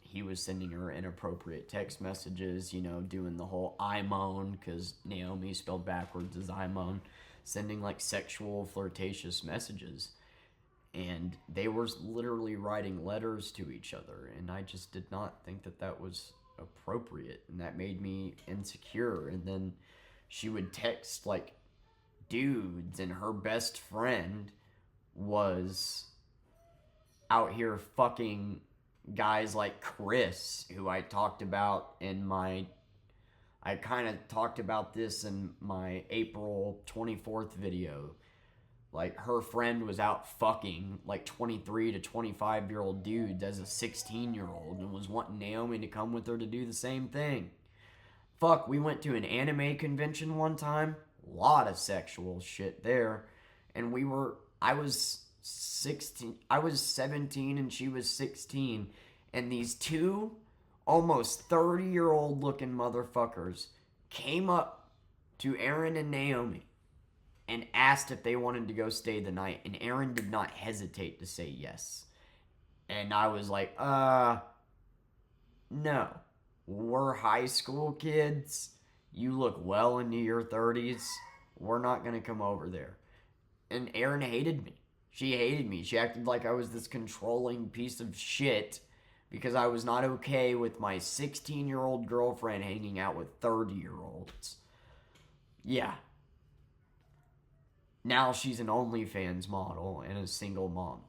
he was sending her inappropriate text messages, doing the whole I moan, because Naomi spelled backwards as I moan, sending like sexual flirtatious messages. And they were literally writing letters to each other, and I just did not think that was appropriate, and that made me insecure. And then she would text like dudes, and her best friend was out here fucking guys like Chris, who I talked about I kind of talked about this in my April 24th video. Like, her friend was out fucking like 23 to 25-year-old dudes as a 16-year-old and was wanting Naomi to come with her to do the same thing. Fuck, we went to an anime convention one time. A lot of sexual shit there. And I was 17 and she was 16. And these two almost 30-year-old looking motherfuckers came up to Aaron and Naomi and asked if they wanted to go stay the night. And Aaron did not hesitate to say yes. And I was like, no. We're high school kids. You look well into your 30s. We're not going to come over there. And Aaron hated me. She hated me. She acted like I was this controlling piece of shit because I was not okay with my 16-year-old girlfriend hanging out with 30-year-olds. Yeah. Now she's an OnlyFans model and a single mom.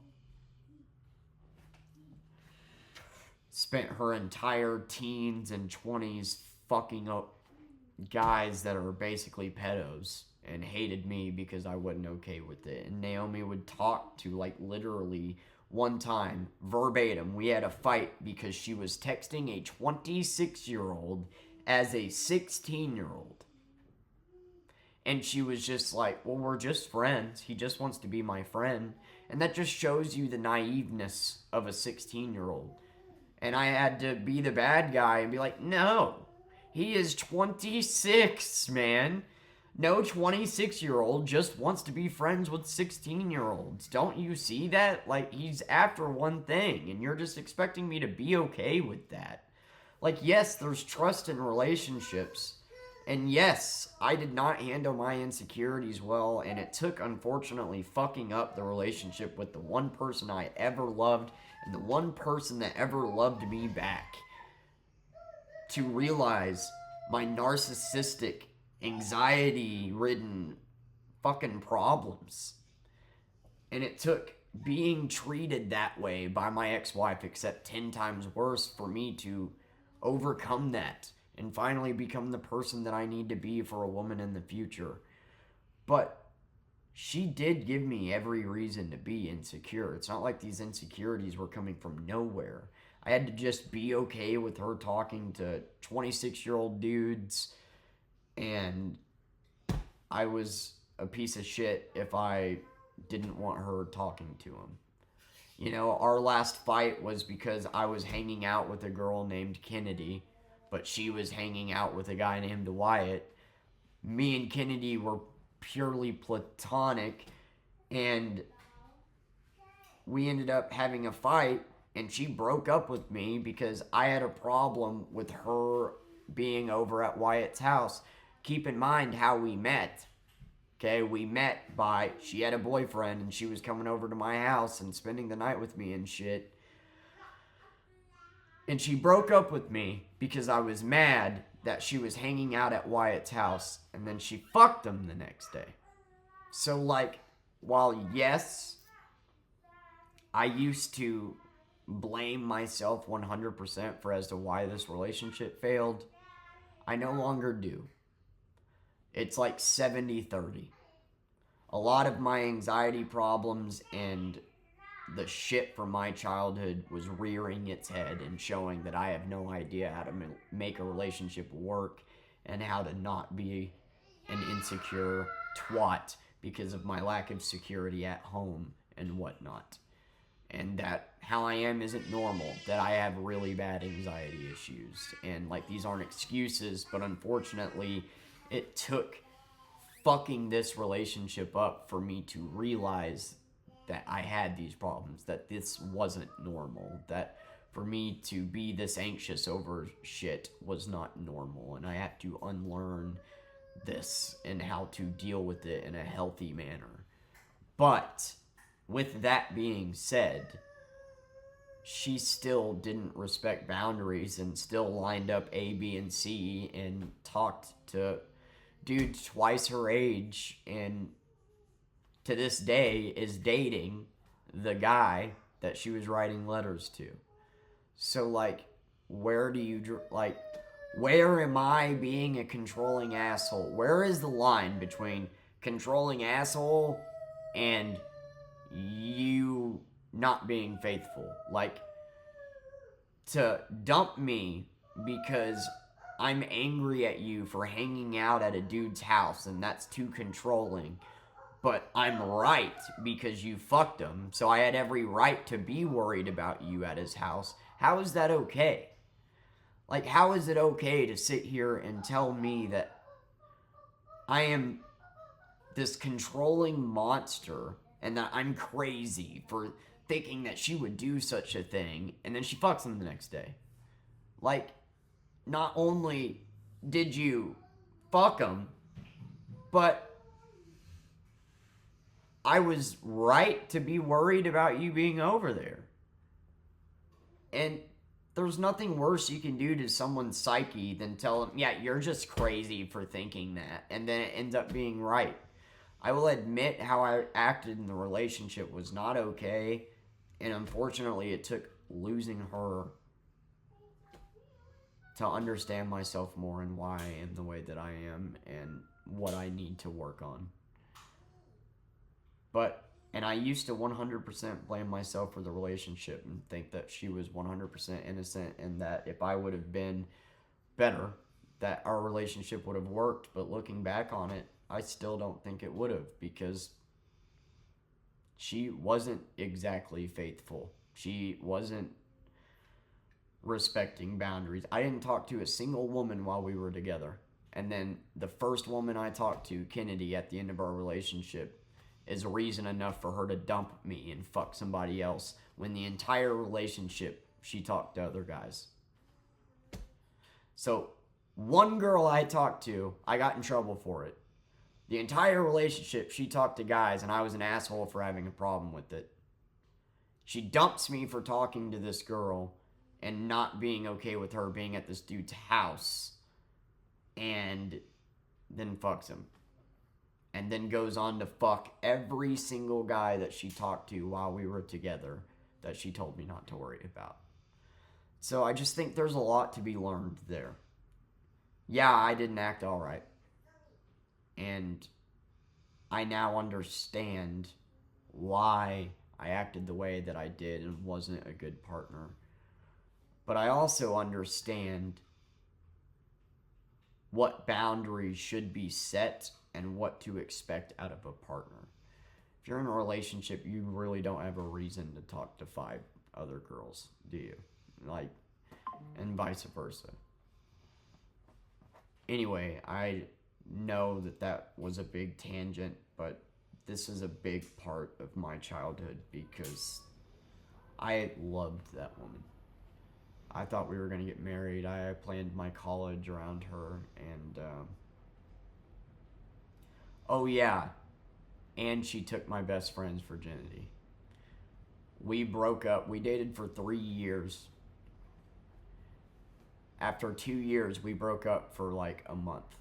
Spent her entire teens and 20s fucking up guys that are basically pedos, and hated me because I wasn't okay with it. And Naomi would talk to like literally one time, verbatim, we had a fight because she was texting a 26-year-old as a 16-year-old. And she was just like, well, we're just friends. He just wants to be my friend. And that just shows you the naiveness of a 16-year-old. And I had to be the bad guy and be like, no, he is 26, man. No 26-year-old just wants to be friends with 16-year-olds. Don't you see that? Like, he's after one thing, and you're just expecting me to be okay with that. Like, yes, there's trust in relationships. And yes, I did not handle my insecurities well, and it took, unfortunately, fucking up the relationship with the one person I ever loved and the one person that ever loved me back to realize my narcissistic, anxiety-ridden fucking problems. And it took being treated that way by my ex-wife, except 10 times worse, for me to overcome that and finally become the person that I need to be for a woman in the future. But she did give me every reason to be insecure. It's not like these insecurities were coming from nowhere. I had to just be okay with her talking to 26-year-old dudes, and I was a piece of shit if I didn't want her talking to him. You know, our last fight was because I was hanging out with a girl named Kennedy, but she was hanging out with a guy named Wyatt. Me and Kennedy were purely platonic, and we ended up having a fight, and she broke up with me because I had a problem with her being over at Wyatt's house. Keep in mind how we met. Okay, we met by, she had a boyfriend, and she was coming over to my house and spending the night with me and shit. And she broke up with me because I was mad that she was hanging out at Wyatt's house, and then she fucked him the next day. So, like, while yes, I used to blame myself 100% for as to why this relationship failed, I no longer do. It's like 70-30. A lot of my anxiety problems and the shit from my childhood was rearing its head and showing that I have no idea how to make a relationship work and how to not be an insecure twat because of my lack of security at home and whatnot. And that how I am isn't normal, that I have really bad anxiety issues. And, like, these aren't excuses, but unfortunately, it took fucking this relationship up for me to realize that I had these problems, that this wasn't normal, that for me to be this anxious over shit was not normal, and I had to unlearn this and how to deal with it in a healthy manner. But with that being said, she still didn't respect boundaries and still lined up A, B, and C and talked to dudes twice her age, and to this day is dating the guy that she was writing letters to. So, like, where am I being a controlling asshole? Where is the line between controlling asshole and you not being faithful? Like, to dump me because I'm angry at you for hanging out at a dude's house and that's too controlling, but I'm right because you fucked him, so I had every right to be worried about you at his house. How is that okay? Like, how is it okay to sit here and tell me that I am this controlling monster and that I'm crazy for thinking that she would do such a thing, and then she fucks him the next day? Like, not only did you fuck him, but I was right to be worried about you being over there. And there's nothing worse you can do to someone's psyche than tell them, yeah, you're just crazy for thinking that, and then it ends up being right. I will admit how I acted in the relationship was not okay, and unfortunately it took losing her to understand myself more and why I am the way that I am and what I need to work on. But And I used to 100% blame myself for the relationship and think that she was 100% innocent and that if I would have been better, that our relationship would have worked. But looking back on it, I still don't think it would have, because she wasn't exactly faithful. She wasn't respecting boundaries. I didn't talk to a single woman while we were together. And then the first woman I talked to, Kennedy, at the end of our relationship, is reason enough for her to dump me and fuck somebody else, when the entire relationship she talked to other guys. So one girl I talked to, I got in trouble for it. The entire relationship she talked to guys, and I was an asshole for having a problem with it. She dumps me for talking to this girl and not being okay with her being at this dude's house, and then fucks him. And then goes on to fuck every single guy that she talked to while we were together that she told me not to worry about. So I just think there's a lot to be learned there. Yeah, I didn't act all right. And I now understand why I acted the way that I did and wasn't a good partner. But I also understand what boundaries should be set and what to expect out of a partner. If you're in a relationship, you really don't have a reason to talk to 5 other girls, do you? Like, and vice versa. Anyway, I know that was a big tangent, but this is a big part of my childhood because I loved that woman. I thought we were going to get married. I planned my college around her, and oh yeah, and she took my best friend's virginity. We broke up. We dated for 3 years. After 2 years, we broke up for like a month.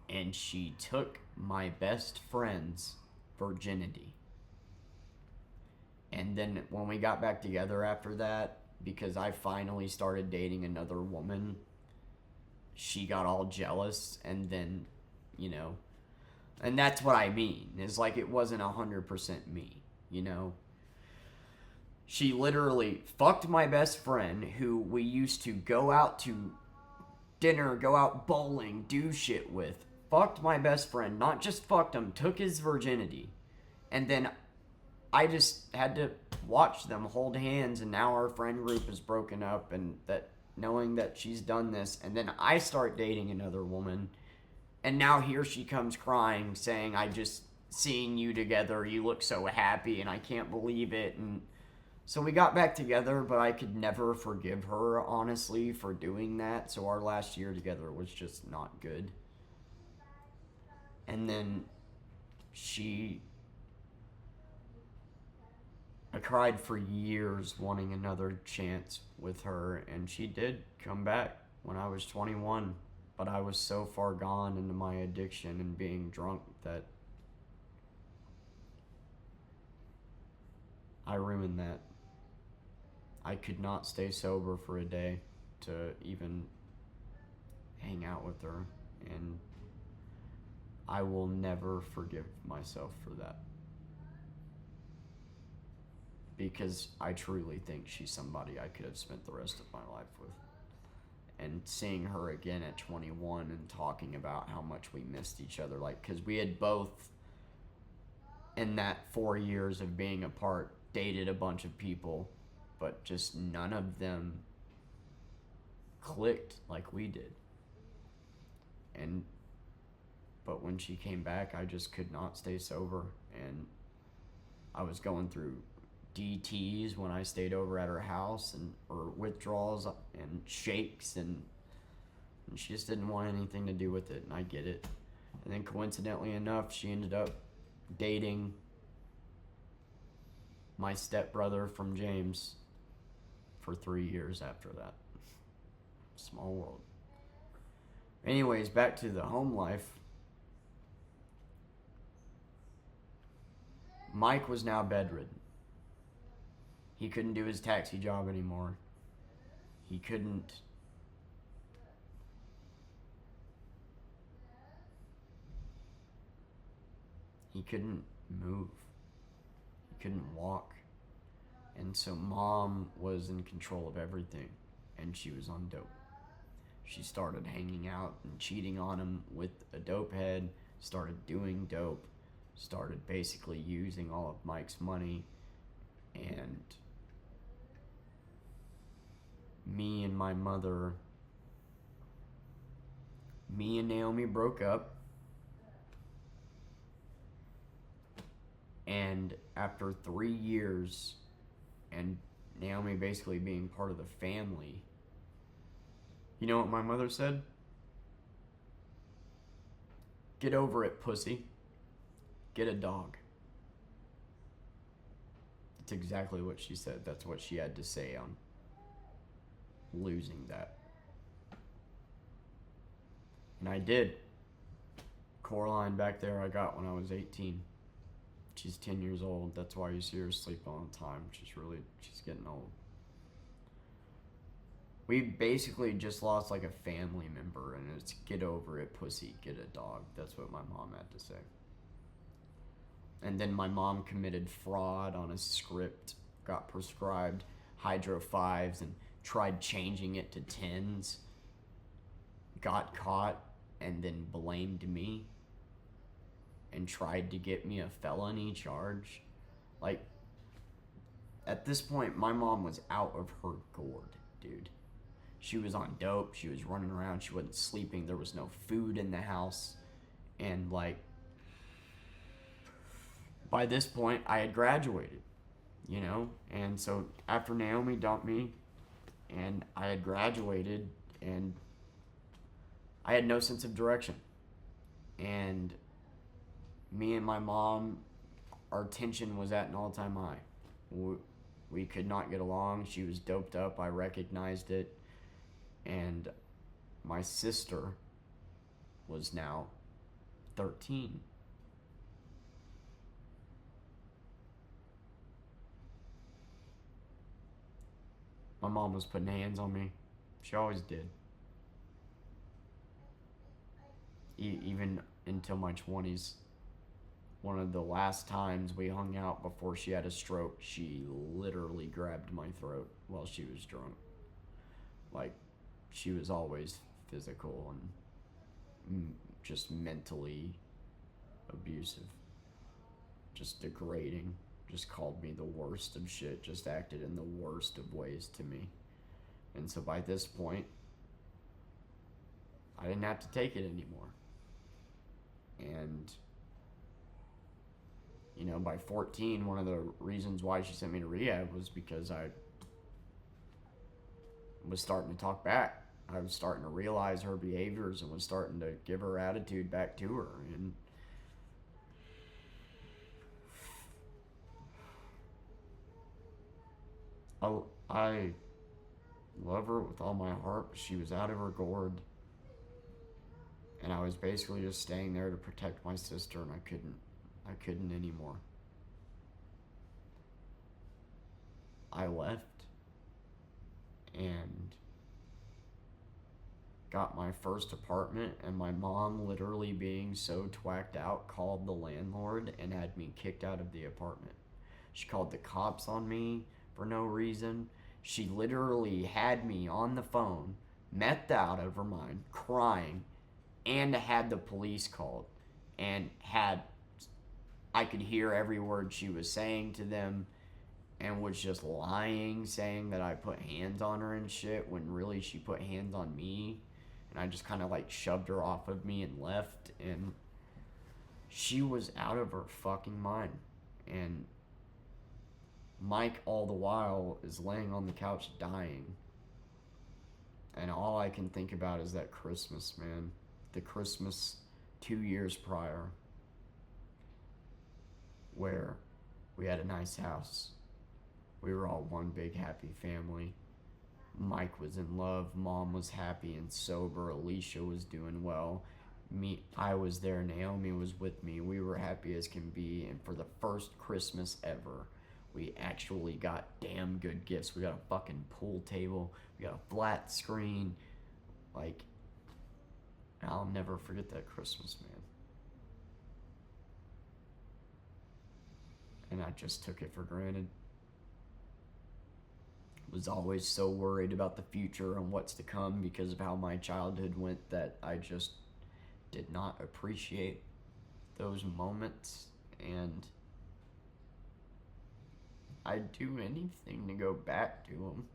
And she took my best friend's virginity. And then when we got back together after that, because I finally started dating another woman, she got all jealous, and then, you know, and that's what I mean, is like it wasn't 100% me, you know. She literally fucked my best friend, who we used to go out to dinner, go out bowling, do shit with. Fucked my best friend, not just fucked him, took his virginity. And then I just had to watch them hold hands, and now our friend group is broken up, and that knowing that she's done this, and then I start dating another woman, and now here she comes crying, saying, I just seeing you together, you look so happy, and I can't believe it. And so we got back together, but I could never forgive her, honestly, for doing that. So our last year together was just not good. And then I cried for years wanting another chance with her, and she did come back when I was 21. But I was so far gone into my addiction and being drunk that I ruined that. I could not stay sober for a day to even hang out with her, and I will never forgive myself for that. Because I truly think she's somebody I could have spent the rest of my life with. And seeing her again at 21 and talking about how much we missed each other, like, because we had both, in that 4 years of being apart, dated a bunch of people, but just none of them clicked like we did. But when she came back, I just could not stay sober, and I was going through DTs when I stayed over at her house, or withdrawals and shakes, and she just didn't want anything to do with it, and I get it. And then coincidentally enough, she ended up dating my stepbrother from James for 3 years after that. Small world. Anyways, back to the home life. Mike was now bedridden. He couldn't do his taxi job anymore. He couldn't he couldn't move. He couldn't walk. And so mom was in control of everything, and she was on dope. She started hanging out and cheating on him with a dope head, started doing dope, started basically using all of Mike's money, and me and Naomi broke up, and after 3 years, and Naomi basically being part of the family, you know what my mother said? Get over it, pussy. Get a dog. That's exactly what she said. That's what she had to say on losing that. And I did. Coraline back there I got when I was 18. She's 10 years old. That's why you see her sleep all the time. She's getting old. We basically just lost like a family member, and it's get over it, pussy, get a dog. That's what my mom had to say. And then my mom committed fraud on a script, got prescribed Hydro 5s and tried changing it to 10s, got caught, and then blamed me and tried to get me a felony charge. Like, at this point, my mom was out of her gourd, dude. She was on dope, she was running around, she wasn't sleeping, there was no food in the house, and like, by this point, I had graduated, you know? And so after Naomi dumped me, and I had graduated, and I had no sense of direction. And me and my mom, our tension was at an all-time high. We could not get along. She was doped up. I recognized it. And my sister was now 13. My mom was putting hands on me. She always did. Even until my 20s. One of the last times we hung out before she had a stroke, she literally grabbed my throat while she was drunk. Like, she was always physical and just mentally abusive. Just degrading. Just called me the worst of shit. Just acted in the worst of ways to me. And so by this point, I didn't have to take it anymore. And, you know, by 14, one of the reasons why she sent me to rehab was because I was starting to talk back. I was starting to realize her behaviors and was starting to give her attitude back to her. And I love her with all my heart, but she was out of her gourd. And I was basically just staying there to protect my sister, and I couldn't anymore. I left and got my first apartment, and my mom, literally being so twacked out, called the landlord and had me kicked out of the apartment. She called the cops on me for no reason. She literally had me on the phone, methed out of her mind, crying, and had the police called, and I could hear every word she was saying to them, and was just lying, saying that I put hands on her and shit, when really she put hands on me. And I just kind of like shoved her off of me and left. And she was out of her fucking mind. And Mike, all the while, is laying on the couch dying. And all I can think about is that Christmas, man. The Christmas 2 years prior, where we had a nice house. We were all one big happy family. Mike was in love, Mom was happy and sober, Alicia was doing well. I was there, Naomi was with me, we were happy as can be, and for the first Christmas ever, we actually got damn good gifts. We got a fucking pool table, we got a flat screen, like, I'll never forget that Christmas, man. and I just took it for granted. Was always so worried about the future and what's to come because of how my childhood went that I just did not appreciate those moments, and I'd do anything to go back to them.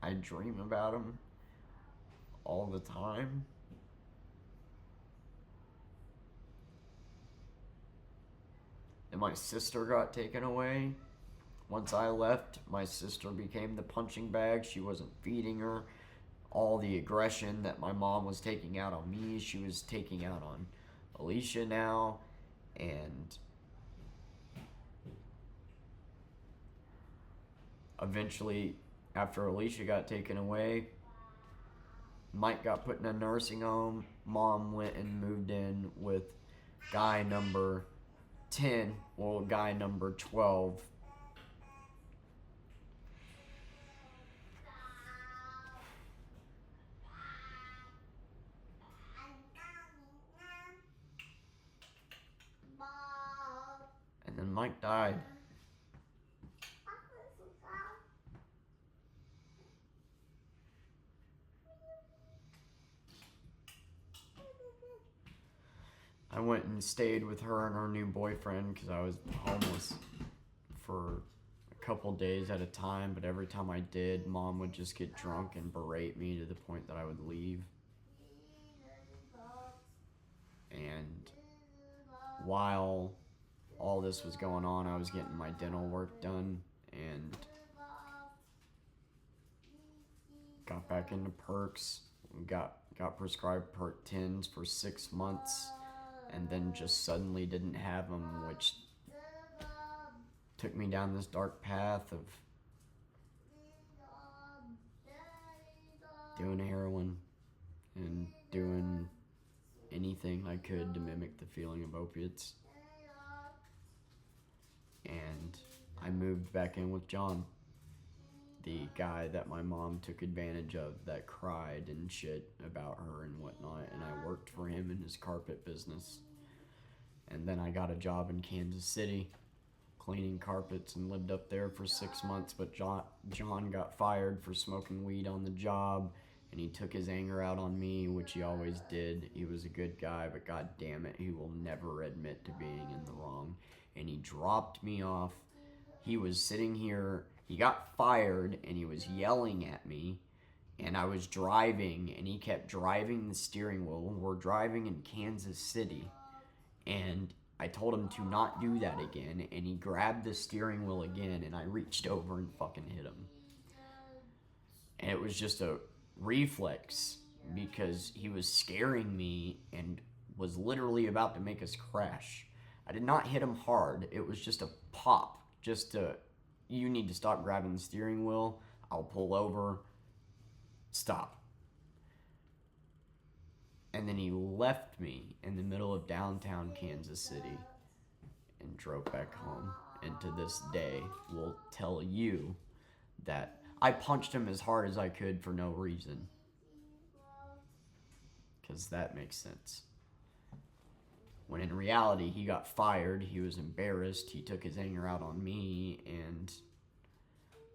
I dream about them all the time. And my sister got taken away. Once I left, my sister became the punching bag. She wasn't feeding her. All the aggression that my mom was taking out on me, she was taking out on Alicia now. And eventually, after Alicia got taken away, Mike got put in a nursing home. Mom went and moved in with guy number 10, well, guy number 12. And then Mike died. I went and stayed with her and her new boyfriend because I was homeless for a couple days at a time, but every time I did, Mom would just get drunk and berate me to the point that I would leave. And while all this was going on, I was getting my dental work done and got back into perks. Got prescribed perk 10s for 6 months, and then just suddenly didn't have them, which took me down this dark path of doing heroin and doing anything I could to mimic the feeling of opiates. And I moved back in with John, the guy that my mom took advantage of, that cried and shit about her and whatnot, and I worked for him in his carpet business. And then I got a job in Kansas City cleaning carpets and lived up there for 6 months, but John got fired for smoking weed on the job, and he took his anger out on me, which he always did. He was a good guy, but god damn it, he will never admit to being in the wrong. And he dropped me off. He was sitting here, he got fired, and he was yelling at me, and I was driving, and he kept driving the steering wheel. We're driving in Kansas City, and I told him to not do that again, and he grabbed the steering wheel again, and I reached over and fucking hit him. And it was just a reflex because he was scaring me and was literally about to make us crash. I did not hit him hard. It was just a pop. You need to stop grabbing the steering wheel. I'll pull over. Stop. And then he left me in the middle of downtown Kansas City and drove back home. And to this day, will tell you that I punched him as hard as I could for no reason. Because that makes sense. When in reality, he got fired, he was embarrassed, he took his anger out on me, and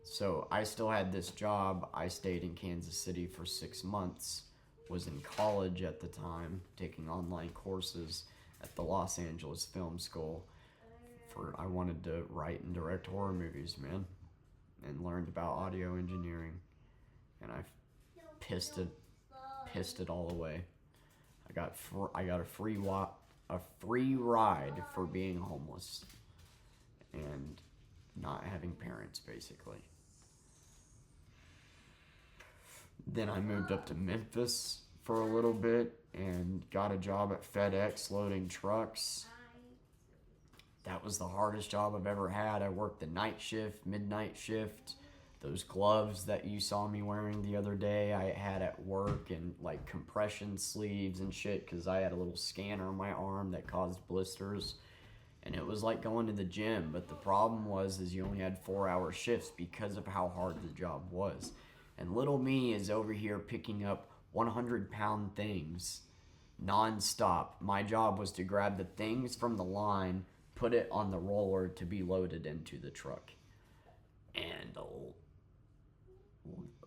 so I still had this job. I stayed in Kansas City for 6 months, was in college at the time, taking online courses at the Los Angeles Film School. I wanted to write and direct horror movies, man, and learned about audio engineering, and I pissed it all away. I got a free ride for being homeless and not having parents, basically. Then I moved up to Memphis for a little bit and got a job at FedEx loading trucks. That was the hardest job I've ever had. I worked the night shift, midnight shift. Those gloves that you saw me wearing the other day, I had at work, and like compression sleeves and shit because I had a little scanner on my arm that caused blisters. And it was like going to the gym, but the problem was you only had 4-hour shifts because of how hard the job was. And little me is over here picking up 100-pound things non-stop. My job was to grab the things from the line, put it on the roller to be loaded into the truck. And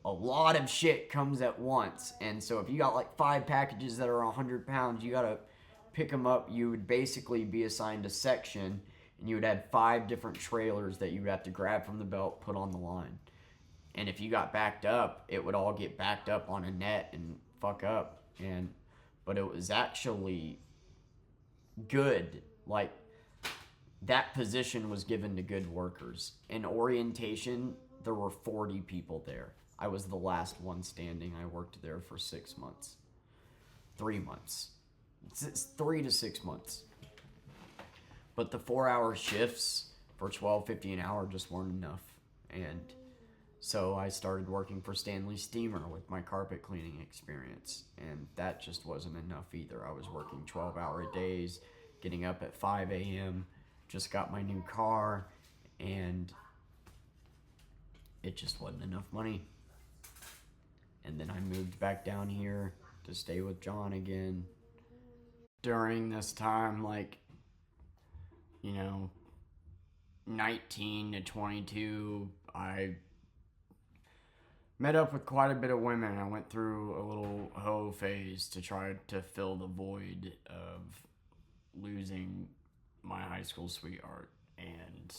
a lot of shit comes at once. And so if you got like 5 packages that are 100 pounds, you gotta pick them up. You would basically be assigned a section, and you would have 5 different trailers that you would have to grab from the belt, put on the line. And if you got backed up, it would all get backed up on a net and fuck up. But it was actually good. Like, that position was given to good workers. In orientation, there were 40 people there. I was the last one standing. I worked there for 6 months. 3 months. It's 3 to 6 months. But the 4-hour shifts for $12.50 an hour just weren't enough. And so I started working for Stanley Steamer with my carpet cleaning experience. And that just wasn't enough either. I was working 12-hour days, getting up at 5 a.m., just got my new car, and it just wasn't enough money. And then I moved back down here to stay with John again. During this time, 19 to 22, I met up with quite a bit of women. I went through a little hoe phase to try to fill the void of losing my high school sweetheart, and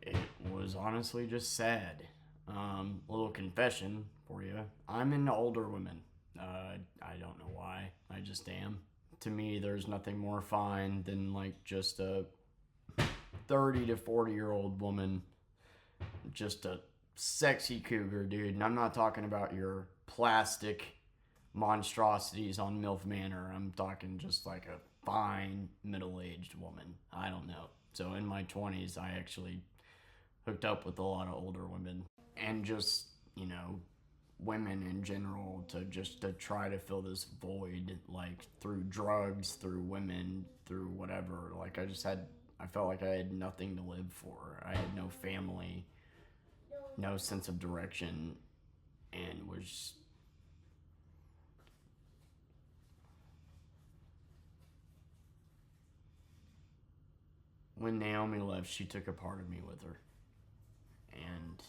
it was honestly just sad. Little confession for you. I'm into older women. I don't know why. I just am. To me, there's nothing more fine than just a 30 to 40-year-old woman. Just a sexy cougar, dude. And I'm not talking about your plastic monstrosities on MILF Manor. I'm talking just like a fine middle-aged woman. I don't know. So in my 20s, I actually hooked up with a lot of older women, and just, women in general, to try to fill this void, through drugs, through women, through whatever. I felt like I had nothing to live for. I had no family, no sense of direction, and was when Naomi left, she took a part of me with her. And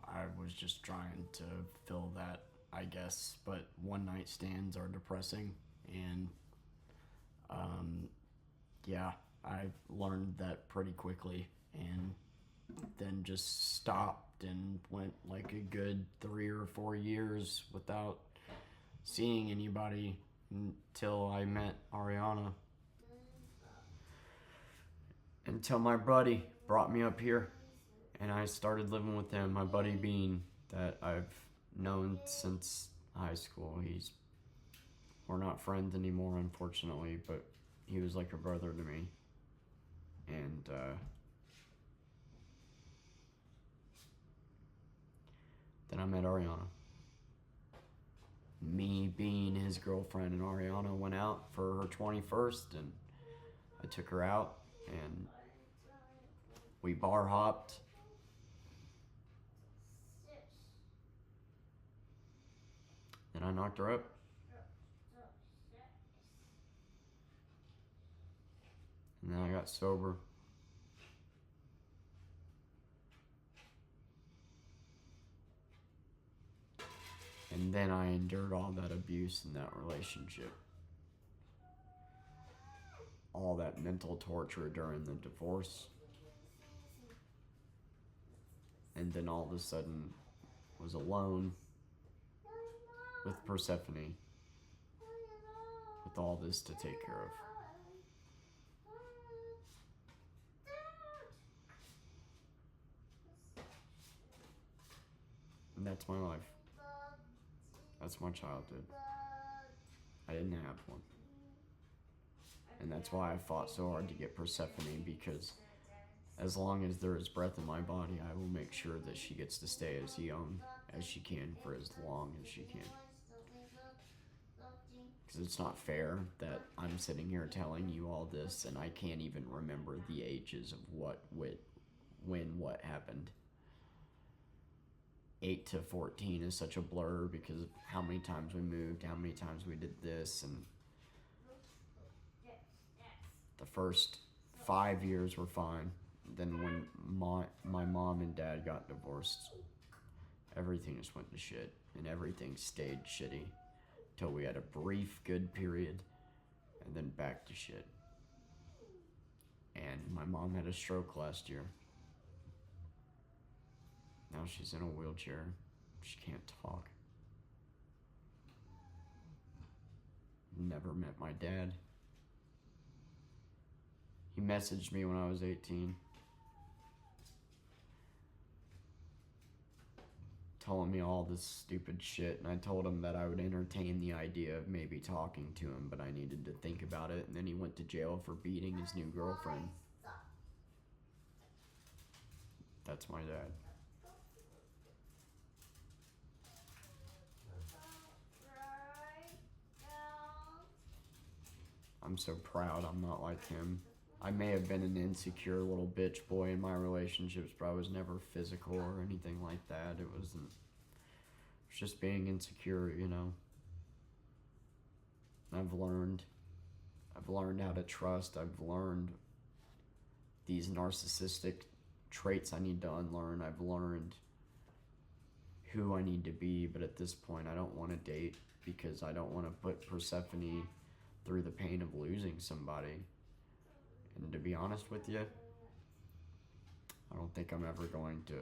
I was just trying to fill that, I guess. But one night stands are depressing. And yeah, I learned that pretty quickly. And then just stopped and went like a good 3 or 4 years without seeing anybody until I met Ariana. Until my buddy brought me up here, and I started living with him. My buddy Bean, that I've known since high school. We're not friends anymore, unfortunately, but he was like a brother to me. And then I met Ariana. Me being his girlfriend, and Ariana went out for her 21st, and I took her out, and we bar hopped. Then I knocked her up. And then I got sober. And then I endured all that abuse in that relationship. All that mental torture during the divorce. And then all of a sudden was alone with Persephone, with all this to take care of. And that's my life. That's my childhood. I didn't have one. And that's why I fought so hard to get Persephone, because as long as there is breath in my body, I will make sure that she gets to stay as young as she can for as long as she can. Because it's not fair that I'm sitting here telling you all this and I can't even remember the ages of when what happened. 8 to 14 is such a blur because of how many times we moved, how many times we did this, and the first 5 years were fine. Then when my mom and dad got divorced, everything just went to shit, and everything stayed shitty till we had a brief good period, and then back to shit. And my mom had a stroke last year. Now she's in a wheelchair. She can't talk. Never met my dad. He messaged me when I was 18. Telling me all this stupid shit, and I told him that I would entertain the idea of maybe talking to him, but I needed to think about it, and then he went to jail for beating his new girlfriend. That's my dad. I'm so proud I'm not like him. I may have been an insecure little bitch boy in my relationships, but I was never physical or anything like that. It was just being insecure, you know. I've learned how to trust. I've learned these narcissistic traits I need to unlearn. I've learned who I need to be, but at this point I don't want to date because I don't want to put Persephone through the pain of losing somebody. And to be honest with you, I don't think I'm ever going to.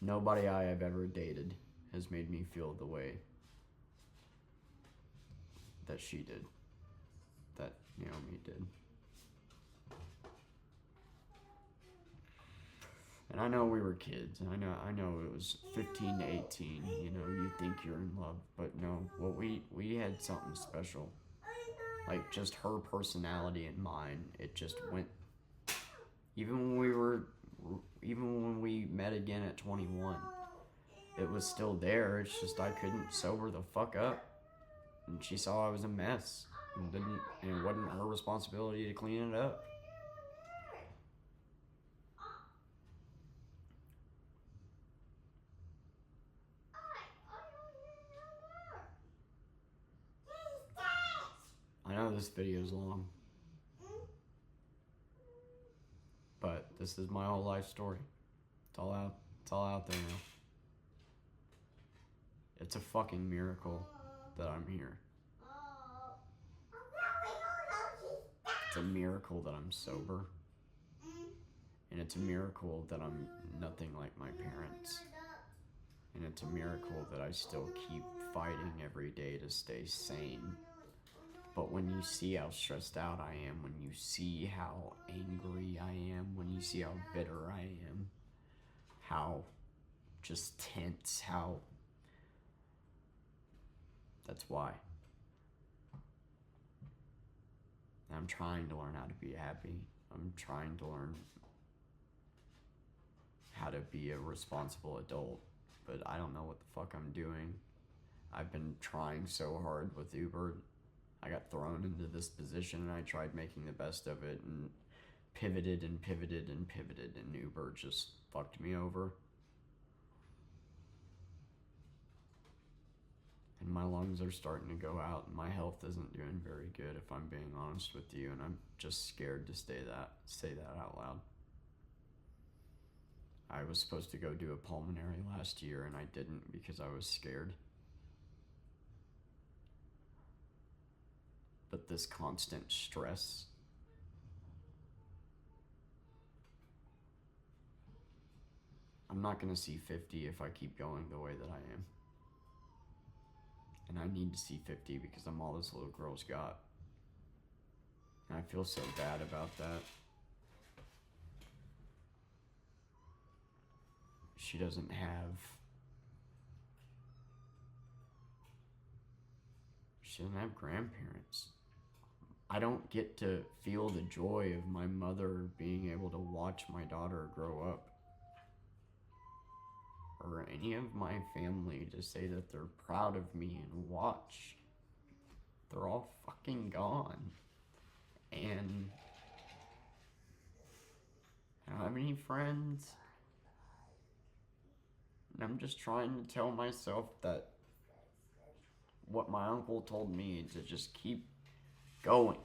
Nobody I have ever dated has made me feel the way that she did, that Naomi did. And I know we were kids, and I know it was 15 to 18, you know, you think you're in love, but no, well, we had something special. Like, just her personality and mine, it just went, even when we met again at 21, it was still there. It's just I couldn't sober the fuck up, and she saw I was a mess, and it wasn't her responsibility to clean it up. I know this video is long, but this is my whole life story. It's all out there now. It's a fucking miracle that I'm here. It's a miracle that I'm sober. And it's a miracle that I'm nothing like my parents. And it's a miracle that I still keep fighting every day to stay sane. But when you see how stressed out I am, when you see how angry I am, when you see how bitter I am, how just tense, that's why. I'm trying to learn how to be happy. I'm trying to learn how to be a responsible adult, but I don't know what the fuck I'm doing. I've been trying so hard with Uber. I got thrown into this position and I tried making the best of it and pivoted, and Uber just fucked me over. And my lungs are starting to go out and my health isn't doing very good, if I'm being honest with you, and I'm just scared to say that out loud. I was supposed to go do a pulmonary last year and I didn't because I was scared. But this constant stress, I'm not gonna see 50 if I keep going the way that I am. And I need to see 50 because I'm all this little girl's got. And I feel so bad about that. She doesn't have grandparents. I don't get to feel the joy of my mother being able to watch my daughter grow up. Or any of my family to say that they're proud of me and watch. They're all fucking gone. And I don't have any friends. And I'm just trying to tell myself that what my uncle told me to just keep going.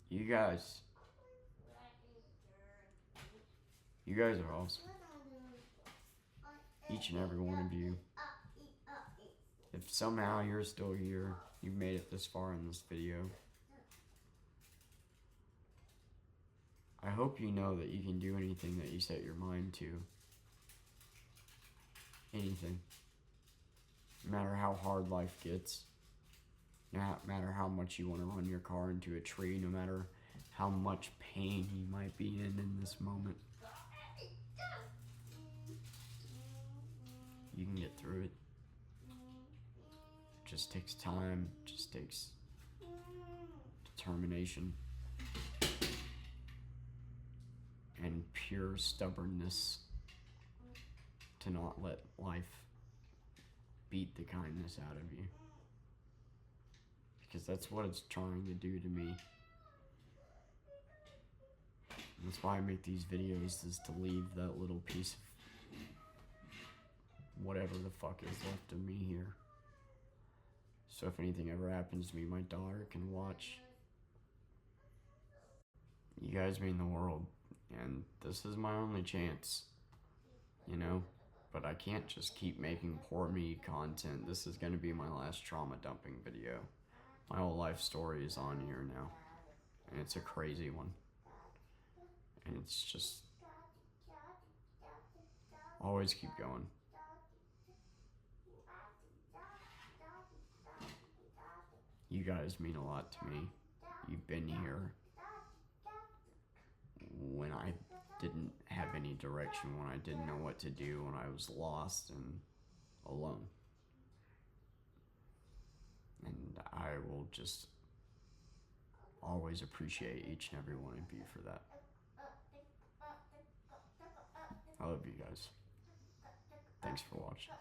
You guys are awesome. Each and every one of you. If somehow you're still here, you've made it this far in this video, I hope you know that you can do anything that you set your mind to. Anything. No matter how hard life gets, no matter how much you want to run your car into a tree, no matter how much pain you might be in this moment, you can get through it. It just takes time, it just takes determination and pure stubbornness to not let life beat the kindness out of you. Because that's what it's trying to do to me. And that's why I make these videos, is to leave that little piece of whatever the fuck is left of me here. So if anything ever happens to me, my daughter can watch. You guys mean the world, and this is my only chance, you know? But I can't just keep making poor me content. This is gonna be my last trauma dumping video. My whole life story is on here now, and it's a crazy one. And it's just, always keep going. You guys mean a lot to me. You've been here when I didn't have any direction, when I didn't know what to do, when I was lost and alone. And I will just always appreciate each and every one of you for that. I love you guys. Thanks for watching.